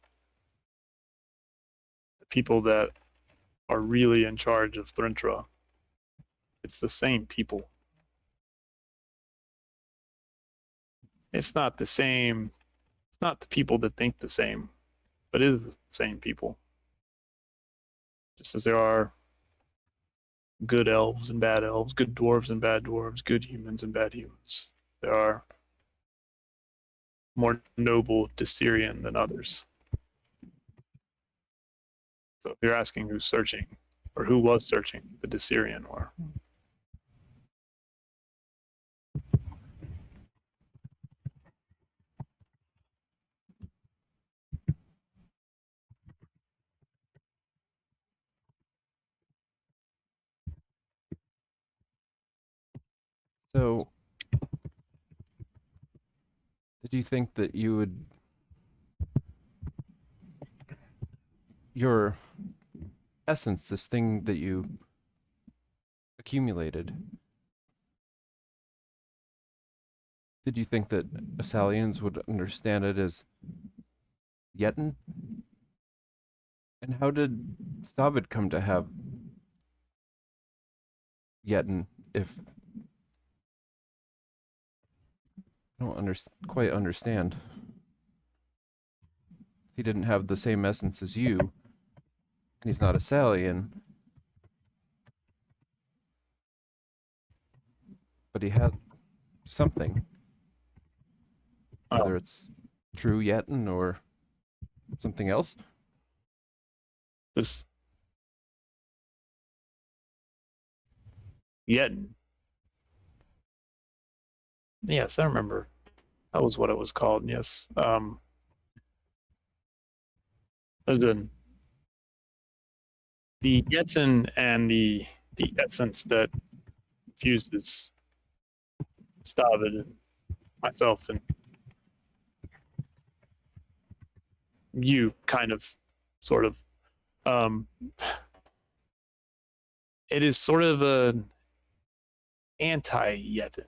the people that are really in charge of Thrintra, it's the same people. It's not the same, it's not the people that think the same, but it is the same people. Just as there are good elves and bad elves, good dwarves and bad dwarves, good humans and bad humans. There are more noble Desirian than others. So if you're asking who's searching, or who was searching, the Desirian were. So, did you think that you would your essence, this thing that you accumulated, did you think that Assalians would understand it as Yetin? And how did Stavid come to have Yetin if I don't quite understand? He didn't have the same essence as you, and he's not a Salian. But he had something. Whether it's true Yetin or something else. This Yetin. Yes, I remember. That was what it was called. Yes. There's the Yetin and the essence that fuses Stavid and myself and you, kind of, sort of. It is sort of an anti-Yetin.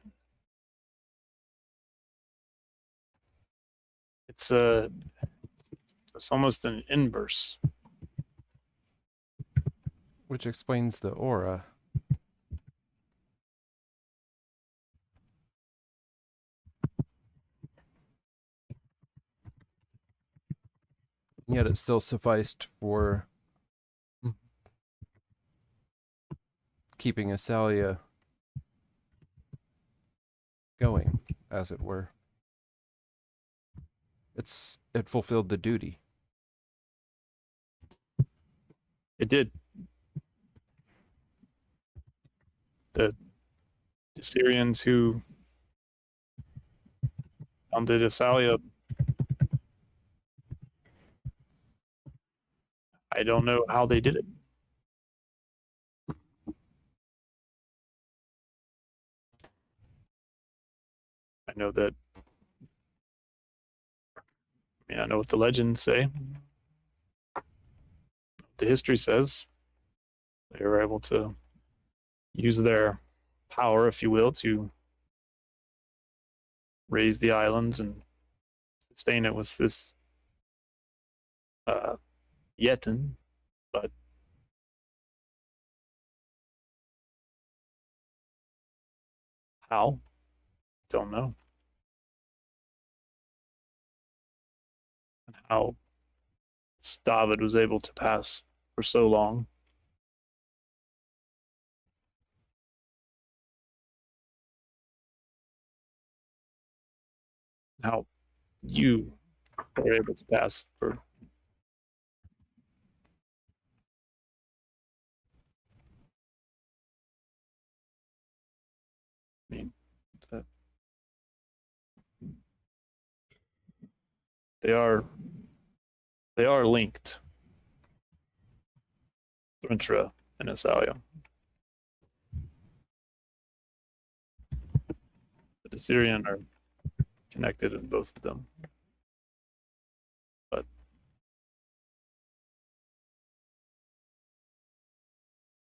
It's almost an inverse. Which explains the aura. Yet it still sufficed for keeping Asalia going, as it were. It fulfilled the duty. It did. The Syrians who founded Asalia, I don't know how they did it. I know that, I know what the legends say. The history says they were able to use their power, if you will, to raise the islands and sustain it with this Yetin, but how? Don't know. And how David was able to pass for so long. How you were able to pass for that. They are linked. Thrintra and Asalia. The Assyrian are connected in both of them. But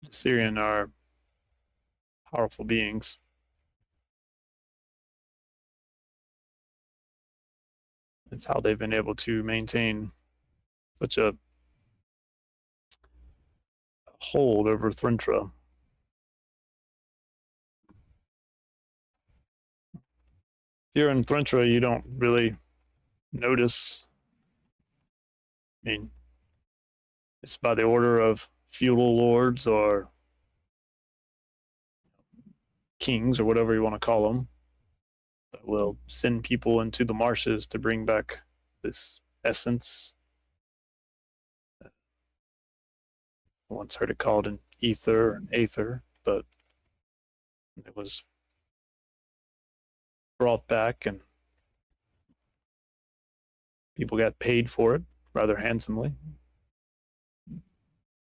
the Assyrian are powerful beings. It's how they've been able to maintain such a hold over Thrintra. If you're in Thrintra, you don't really notice. I mean, it's by the order of feudal lords or kings or whatever you want to call them that will send people into the marshes to bring back this essence. I once heard it called an ether, an aether, but it was brought back and people got paid for it rather handsomely.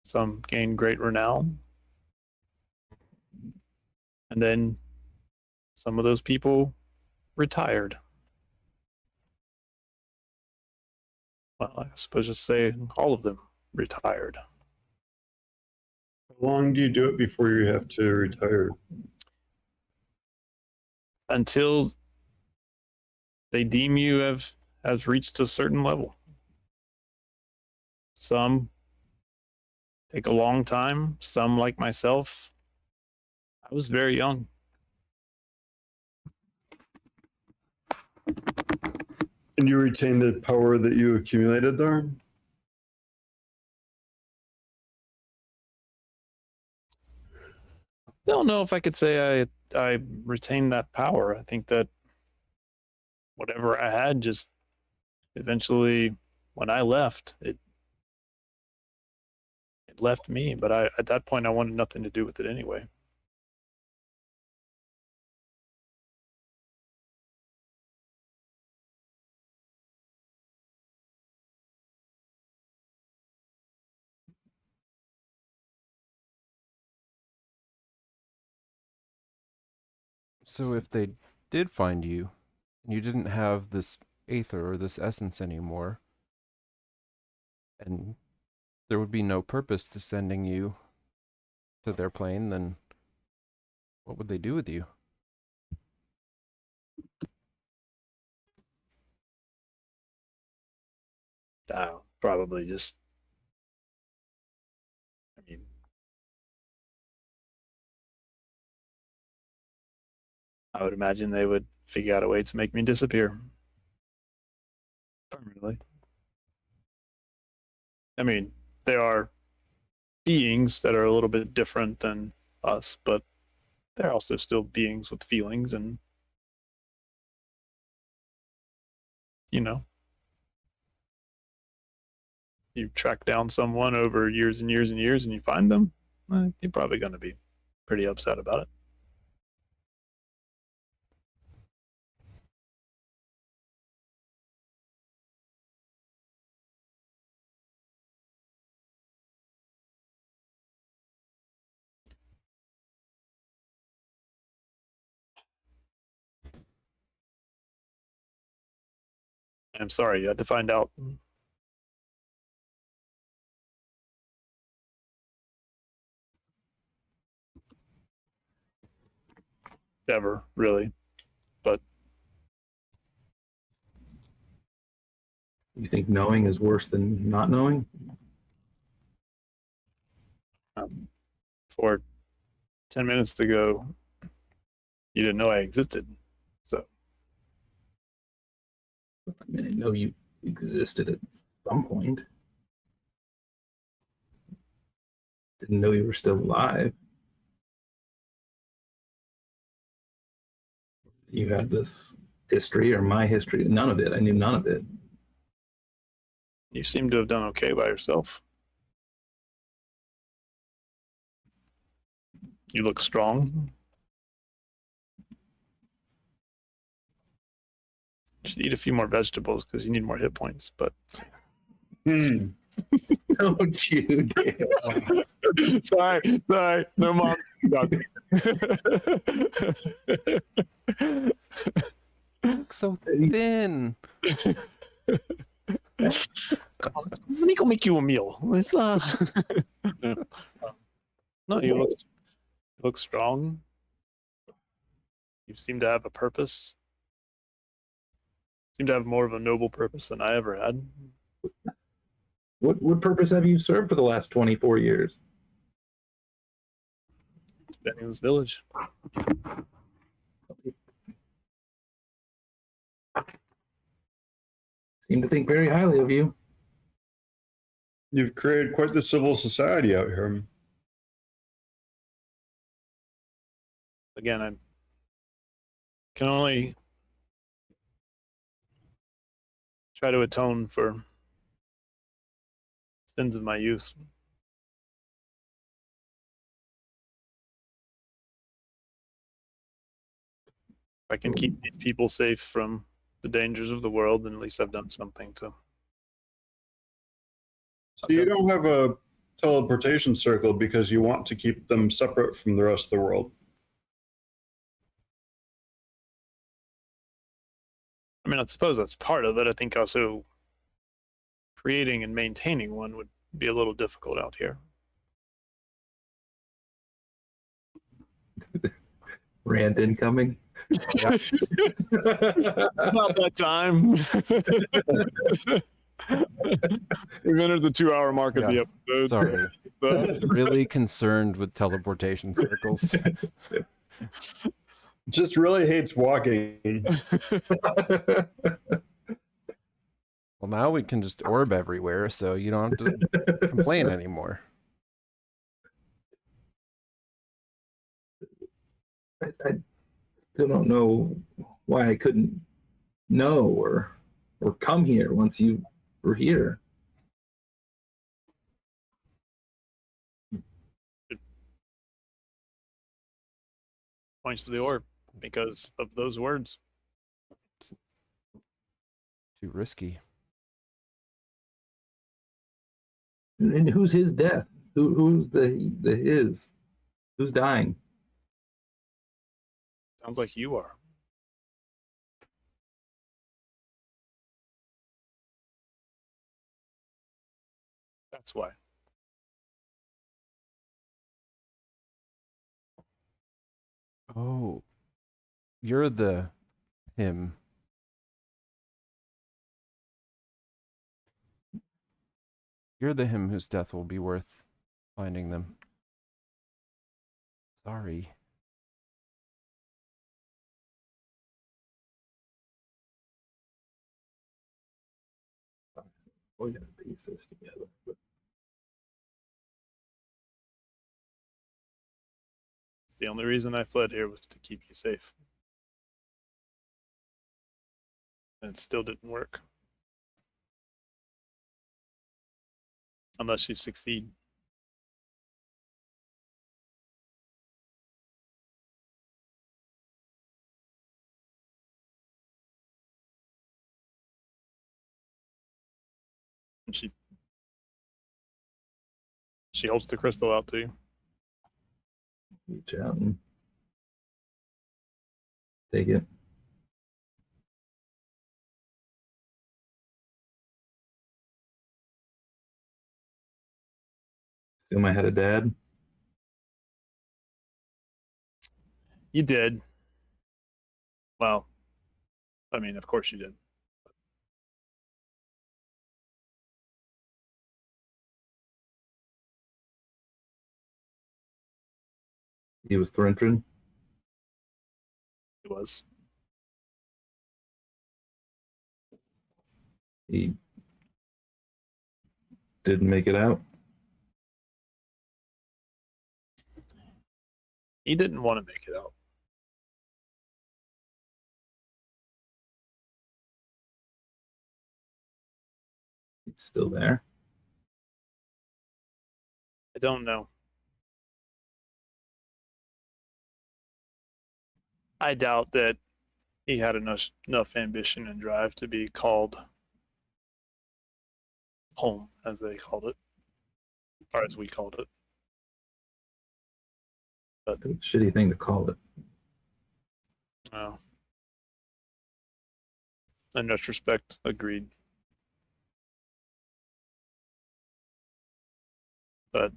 Some gained great renown. And then some of those people retired. Well, I suppose just say all of them retired. How long do you do it before you have to retire? Until they deem you have reached a certain level. Some take a long time. Some, like myself, I was very young. And you retain the power that you accumulated there? Don't know if I could say I retained that power. I think that whatever I had just eventually, when I left, it left me. But at that point, I wanted nothing to do with it anyway. So if they did find you, and you didn't have this aether or this essence anymore, and there would be no purpose to sending you to their plane, then what would they do with you? Probably just, I mean, I would imagine they would figure out a way to make me disappear permanently. I mean, there are beings that are a little bit different than us, but they're also still beings with feelings, and you track down someone over years and years and years and you find them, you're probably going to be pretty upset about it. I'm sorry you had to find out. Ever, really. But You think knowing is worse than not knowing? for 10 minutes ago, you didn't know I existed. So I mean, I know you existed at some point. Didn't know you were still alive. You had this history or my history. None of it. I knew none of it. you seem to have done okay by yourself. You look strong. You should eat a few more vegetables because you need more hit points. But Don't you dare. sorry, no mom. So thin. Let me go make you a meal. It's, no, you look strong. You seem to have a purpose. Seem to have more of a noble purpose than I ever had. What purpose have you served for the last 24 years? Defending this village. Seem to think very highly of you. You've created quite the civil society out here. Again, I can only try to atone for sins of my youth. If I can keep these people safe from the dangers of the world, then at least I've done something to. So you don't have a teleportation circle because you want to keep them separate from the rest of the world. I mean, I suppose that's part of it. I think also creating and maintaining one would be a little difficult out here. Rant incoming. Yeah. Not that time. We've entered the 2-hour mark of the episode. Sorry. So, Really concerned with teleportation circles. Just really hates walking. Well, now we can just orb everywhere, so you don't have to complain anymore. I still don't know why I couldn't know or come here once you were here. points to the orb because of those words. Too risky. And who's his death? Who's the his? Who's dying? Sounds like you are. That's why. Oh, you're the him. You're the him whose death will be worth finding them. Sorry. We gotta piece this together. The only reason I fled here was to keep you safe. And it still didn't work. Unless you succeed. And she holds the crystal out to you. Reach out and take it. Assume I had a dad. You did. Well, I mean, of course you did. He was Thrintrin. It was. He didn't make it out. He didn't want to make it out. He's still there. I don't know. I doubt that he had enough ambition and drive to be called home, as they called it, or as we called it. But Shitty thing to call it. In retrospect, agreed. But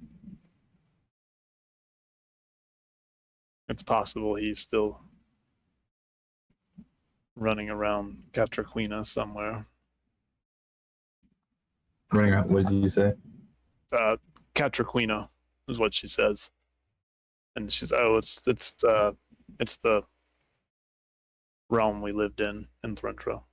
it's possible he's still running around Catraquina somewhere. Running out. What did you say? Catraquina is what she says, and she's it's the realm we lived in Threntro.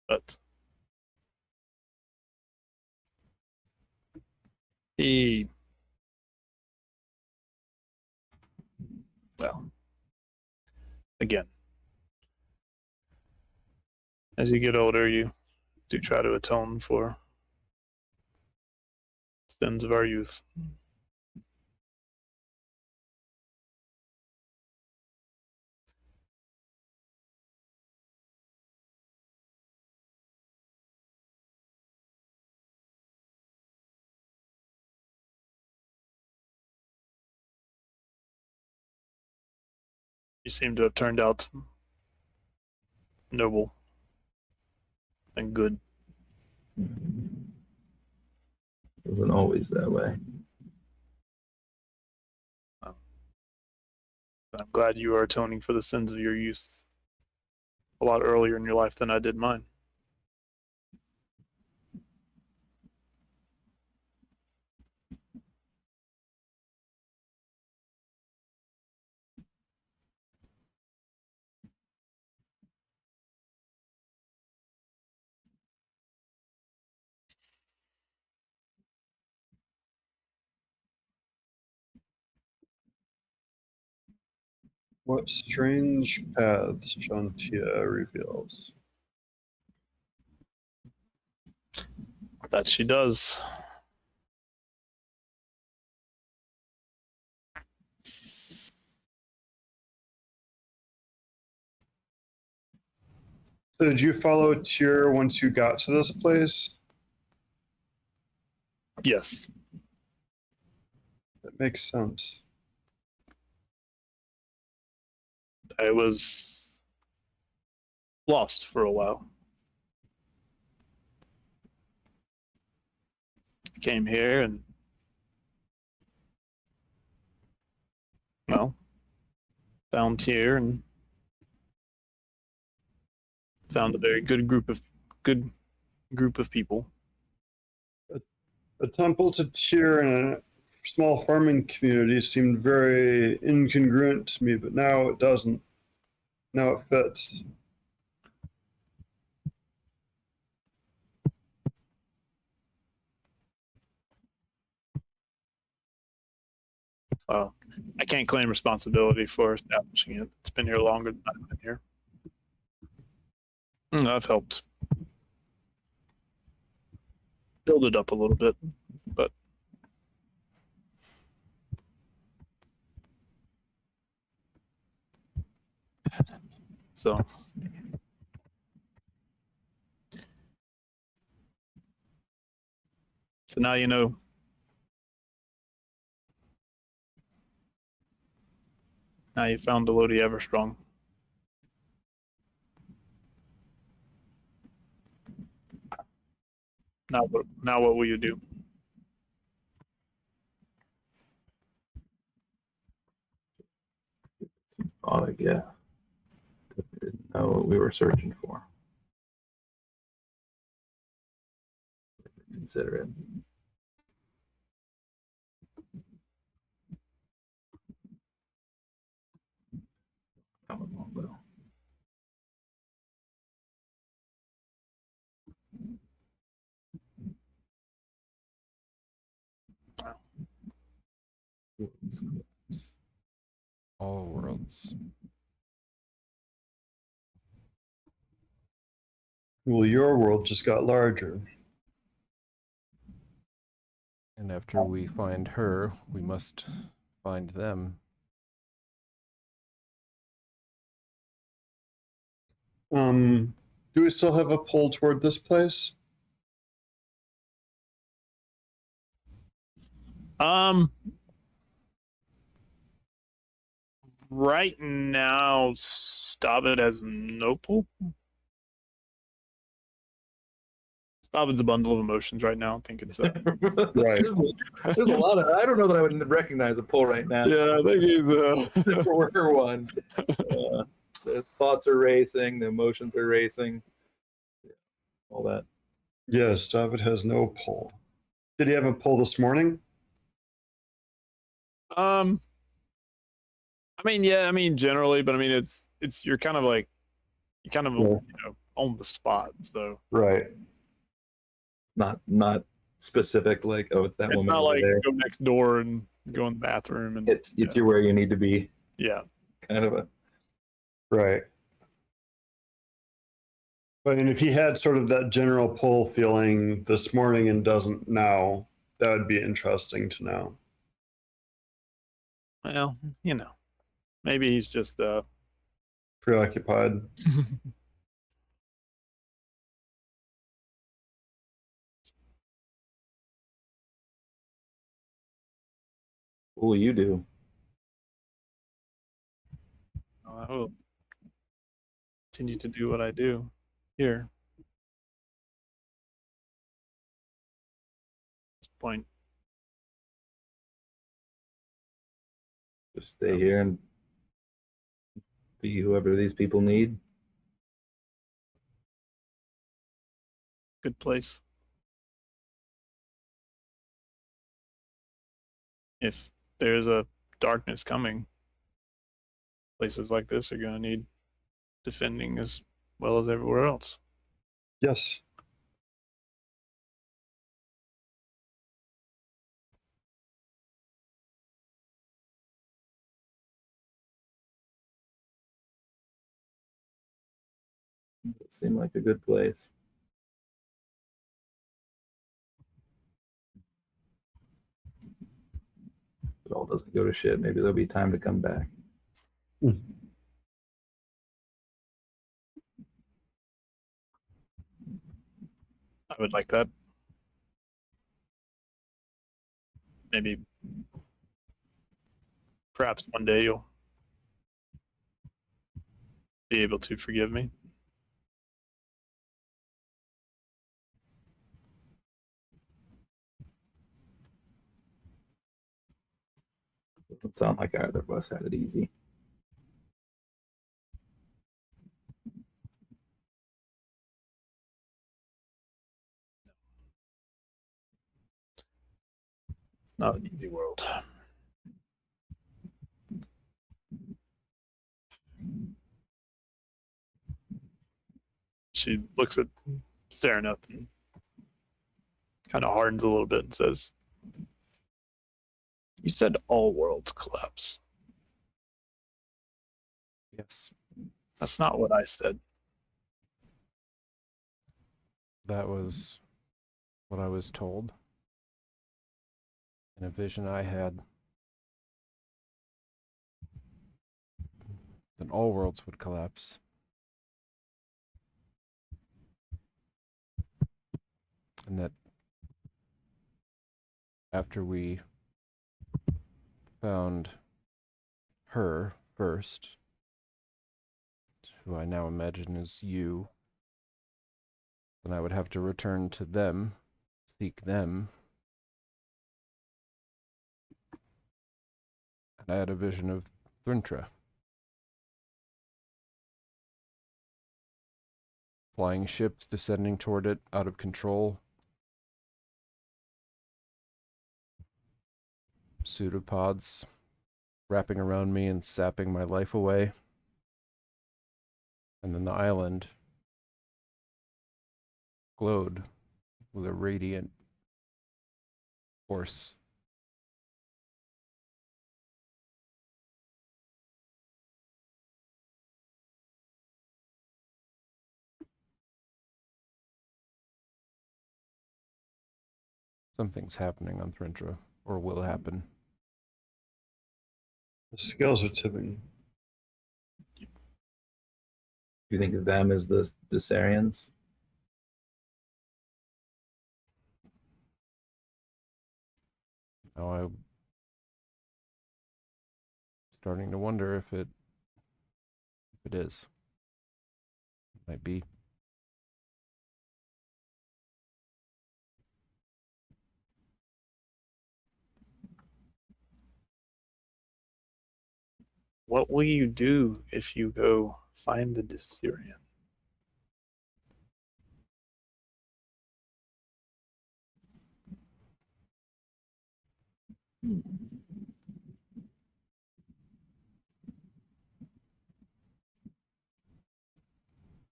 But well, again, as you get older, you do try to atone for sins of our youth. You seem to have turned out noble and good. It wasn't always that way. I'm glad you are atoning for the sins of your youth a lot earlier in your life than I did mine. What strange paths Shantia reveals. That she does. So did you follow Tyr once you got to this place? Yes. That makes sense. I was lost for a while. Came here and, well, found Tyr and found a very good group of people. A temple to Tyr and a small farming community seemed very incongruent to me, but now it doesn't. Now it fits. Well, I can't claim responsibility for establishing it. It's been here longer than I've been here. I've helped build it up a little bit, but so now you know. Now you found Elodie Everstrong. Now what will you do? Some thought, I guess. We didn't know what we were searching for. Consider it. How long though? All worlds. Well, your world just got larger. And after we find her, we must find them. Do we still have a pull toward this place? Right now, Stavid has no pull. Stavid's a bundle of emotions right now. I think it's Right. There's a lot of. I don't know that I would recognize a pull right now. Yeah, I think he's For one, the thoughts are racing, the emotions are racing, all that. Yes, David has no pull. Did he have a pull this morning? I mean, yeah, I mean generally, but I mean it's you're kind of like on the spot. So Right. Not specific, like, oh, it's that it's woman not over like there. go next door and go in the bathroom and It's you're where you need to be, yeah. kind of a. Right. But if he had sort of that general pull feeling this morning and doesn't now, that would be interesting to know. Well, maybe he's just Preoccupied. What will you do? I will continue to do what I do here. At this point, Just stay here and be whoever these people need. good place. If there's a darkness coming, places like this are going to need defending as well as everywhere else. Yes. It seemed like a good place. If it all doesn't go to shit, maybe there'll be time to come back. I would like that. Maybe, perhaps one day you'll be able to forgive me. Doesn't sound like either of us had it easy. It's not an easy world. She looks at Sereneth and kind of hardens a little bit and says, "You said all worlds collapse. Yes, That's not what I said." that was what I was told in a vision I had. That all worlds would collapse. And that after we found her first, who I now imagine is you, then I would have to return to them, seek them. And I had a vision of Thrintra. Flying ships descending toward it, out of control. Pseudopods wrapping around me and sapping my life away. And then the island glowed with a radiant force. Something's happening on Thrintra, or will happen. The scales are tipping. You think of them as the Sarians? Now I'm starting to wonder if it is. It might be. What will you do if you go find the Dissyrian?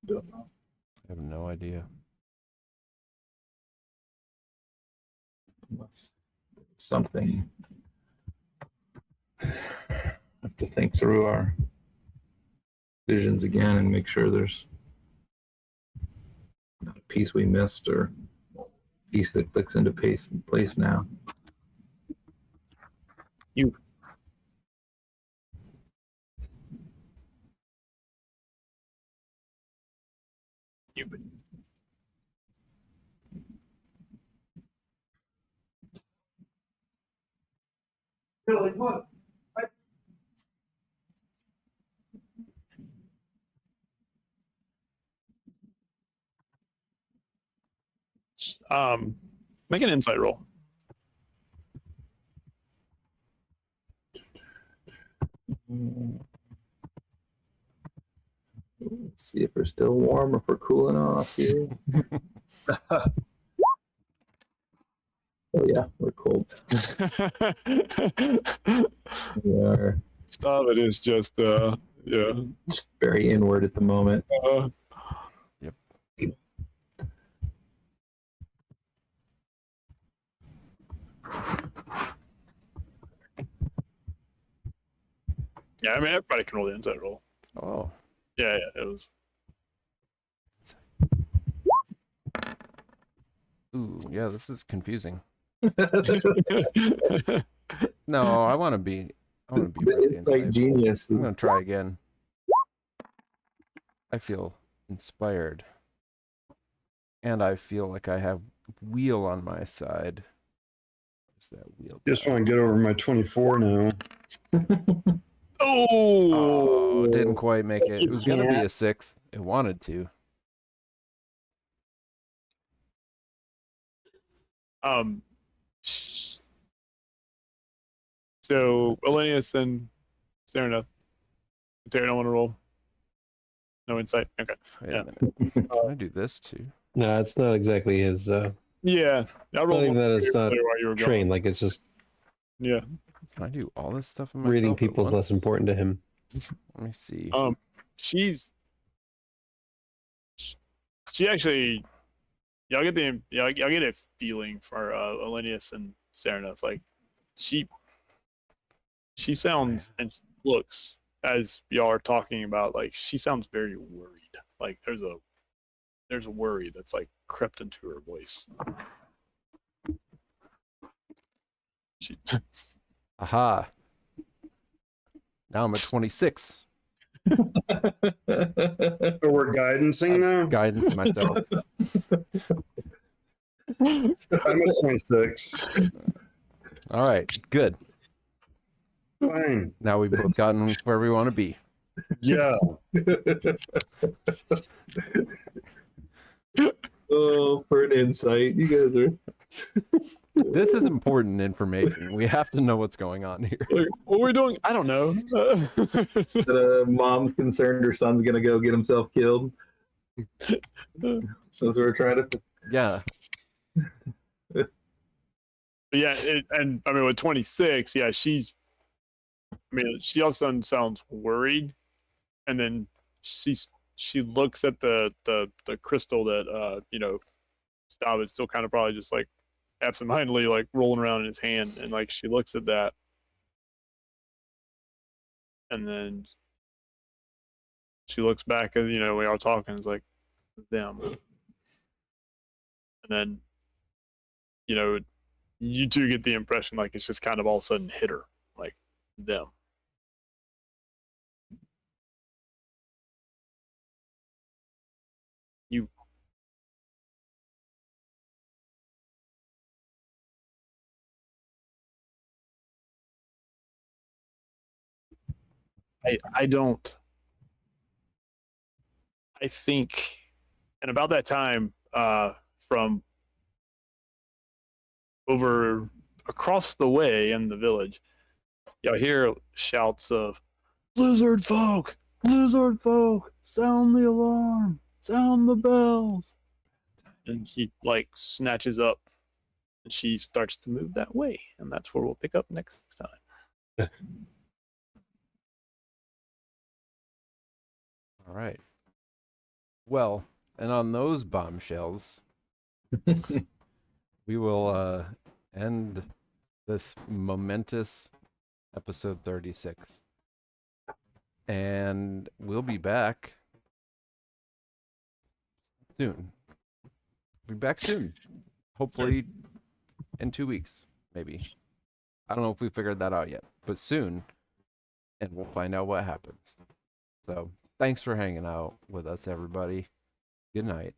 Don't know. I have no idea. Unless something. Have to think through our visions again and make sure there's not a piece we missed or a piece that clicks into place now. You. Really? What? Make an insight roll. See if we're still warm or if we're cooling off here. Oh yeah, we're cold. We are Stop it is just yeah. just very inward at the moment. Yep. Yeah, I mean everybody can roll the insight roll. Oh. Yeah, it was. Ooh, yeah, this is confusing. No, I want to be The really insight insightful. genius. I'm going to try again. I feel inspired. And I feel like I have wheel on my side. What's that wheel? Just want to get over my 24 now. Oh, didn't quite make it. You It was going to be can't. a 6. It wanted to. So Elenius and Sereneth. Terry don't want to roll. No insight. Okay. Wait Yeah. a minute. Can I do this too? No, it's not exactly his Yeah. I not rolled even that it's not while you were trained, going. like it's just Yeah. Can I do all this stuff in myself Reading at people is less once? important to him. Let me see. She actually, y'all get y'all get a feeling for Elenius and Sereneth. Like she sounds and looks, as y'all are talking about, like she sounds very worried. Like there's a worry that's like crept into her voice. She, Aha. Now I'm at 26. So we're guidancing now? Guidance myself. I'm at 26. All right, good. Fine. Now we've both gotten where we want to be. Yeah. Oh, for an insight. You guys are. This is important information. We have to know what's going on here. like, what are we doing? I don't know. Mom's concerned her son's gonna go get himself killed. That's what we're trying to. Yeah. Yeah, and I mean with 26, yeah, she also sounds worried, and then she looks at the crystal that Stav is still kind of probably just like absentmindedly like rolling around in his hand, and like she looks at that, and then she looks back at we are talking, it's like them, and then you two get the impression like it's just kind of all of a sudden hit her, like them. You. I don't. I think, and about that time, from over across the way in the village, y'all hear shouts of "Lizard folk! Lizard folk! Sound the alarm! Sound the bells!" And he like snatches up, and she starts to move that way, and that's where we'll pick up next time. All right. Well, and on those bombshells, we will end this momentous episode 36. And we'll be back soon. Be back soon. Hopefully in 2 weeks, maybe. I don't know if we figured that out yet, but soon. And we'll find out what happens. So, thanks for hanging out with us, everybody. Good night.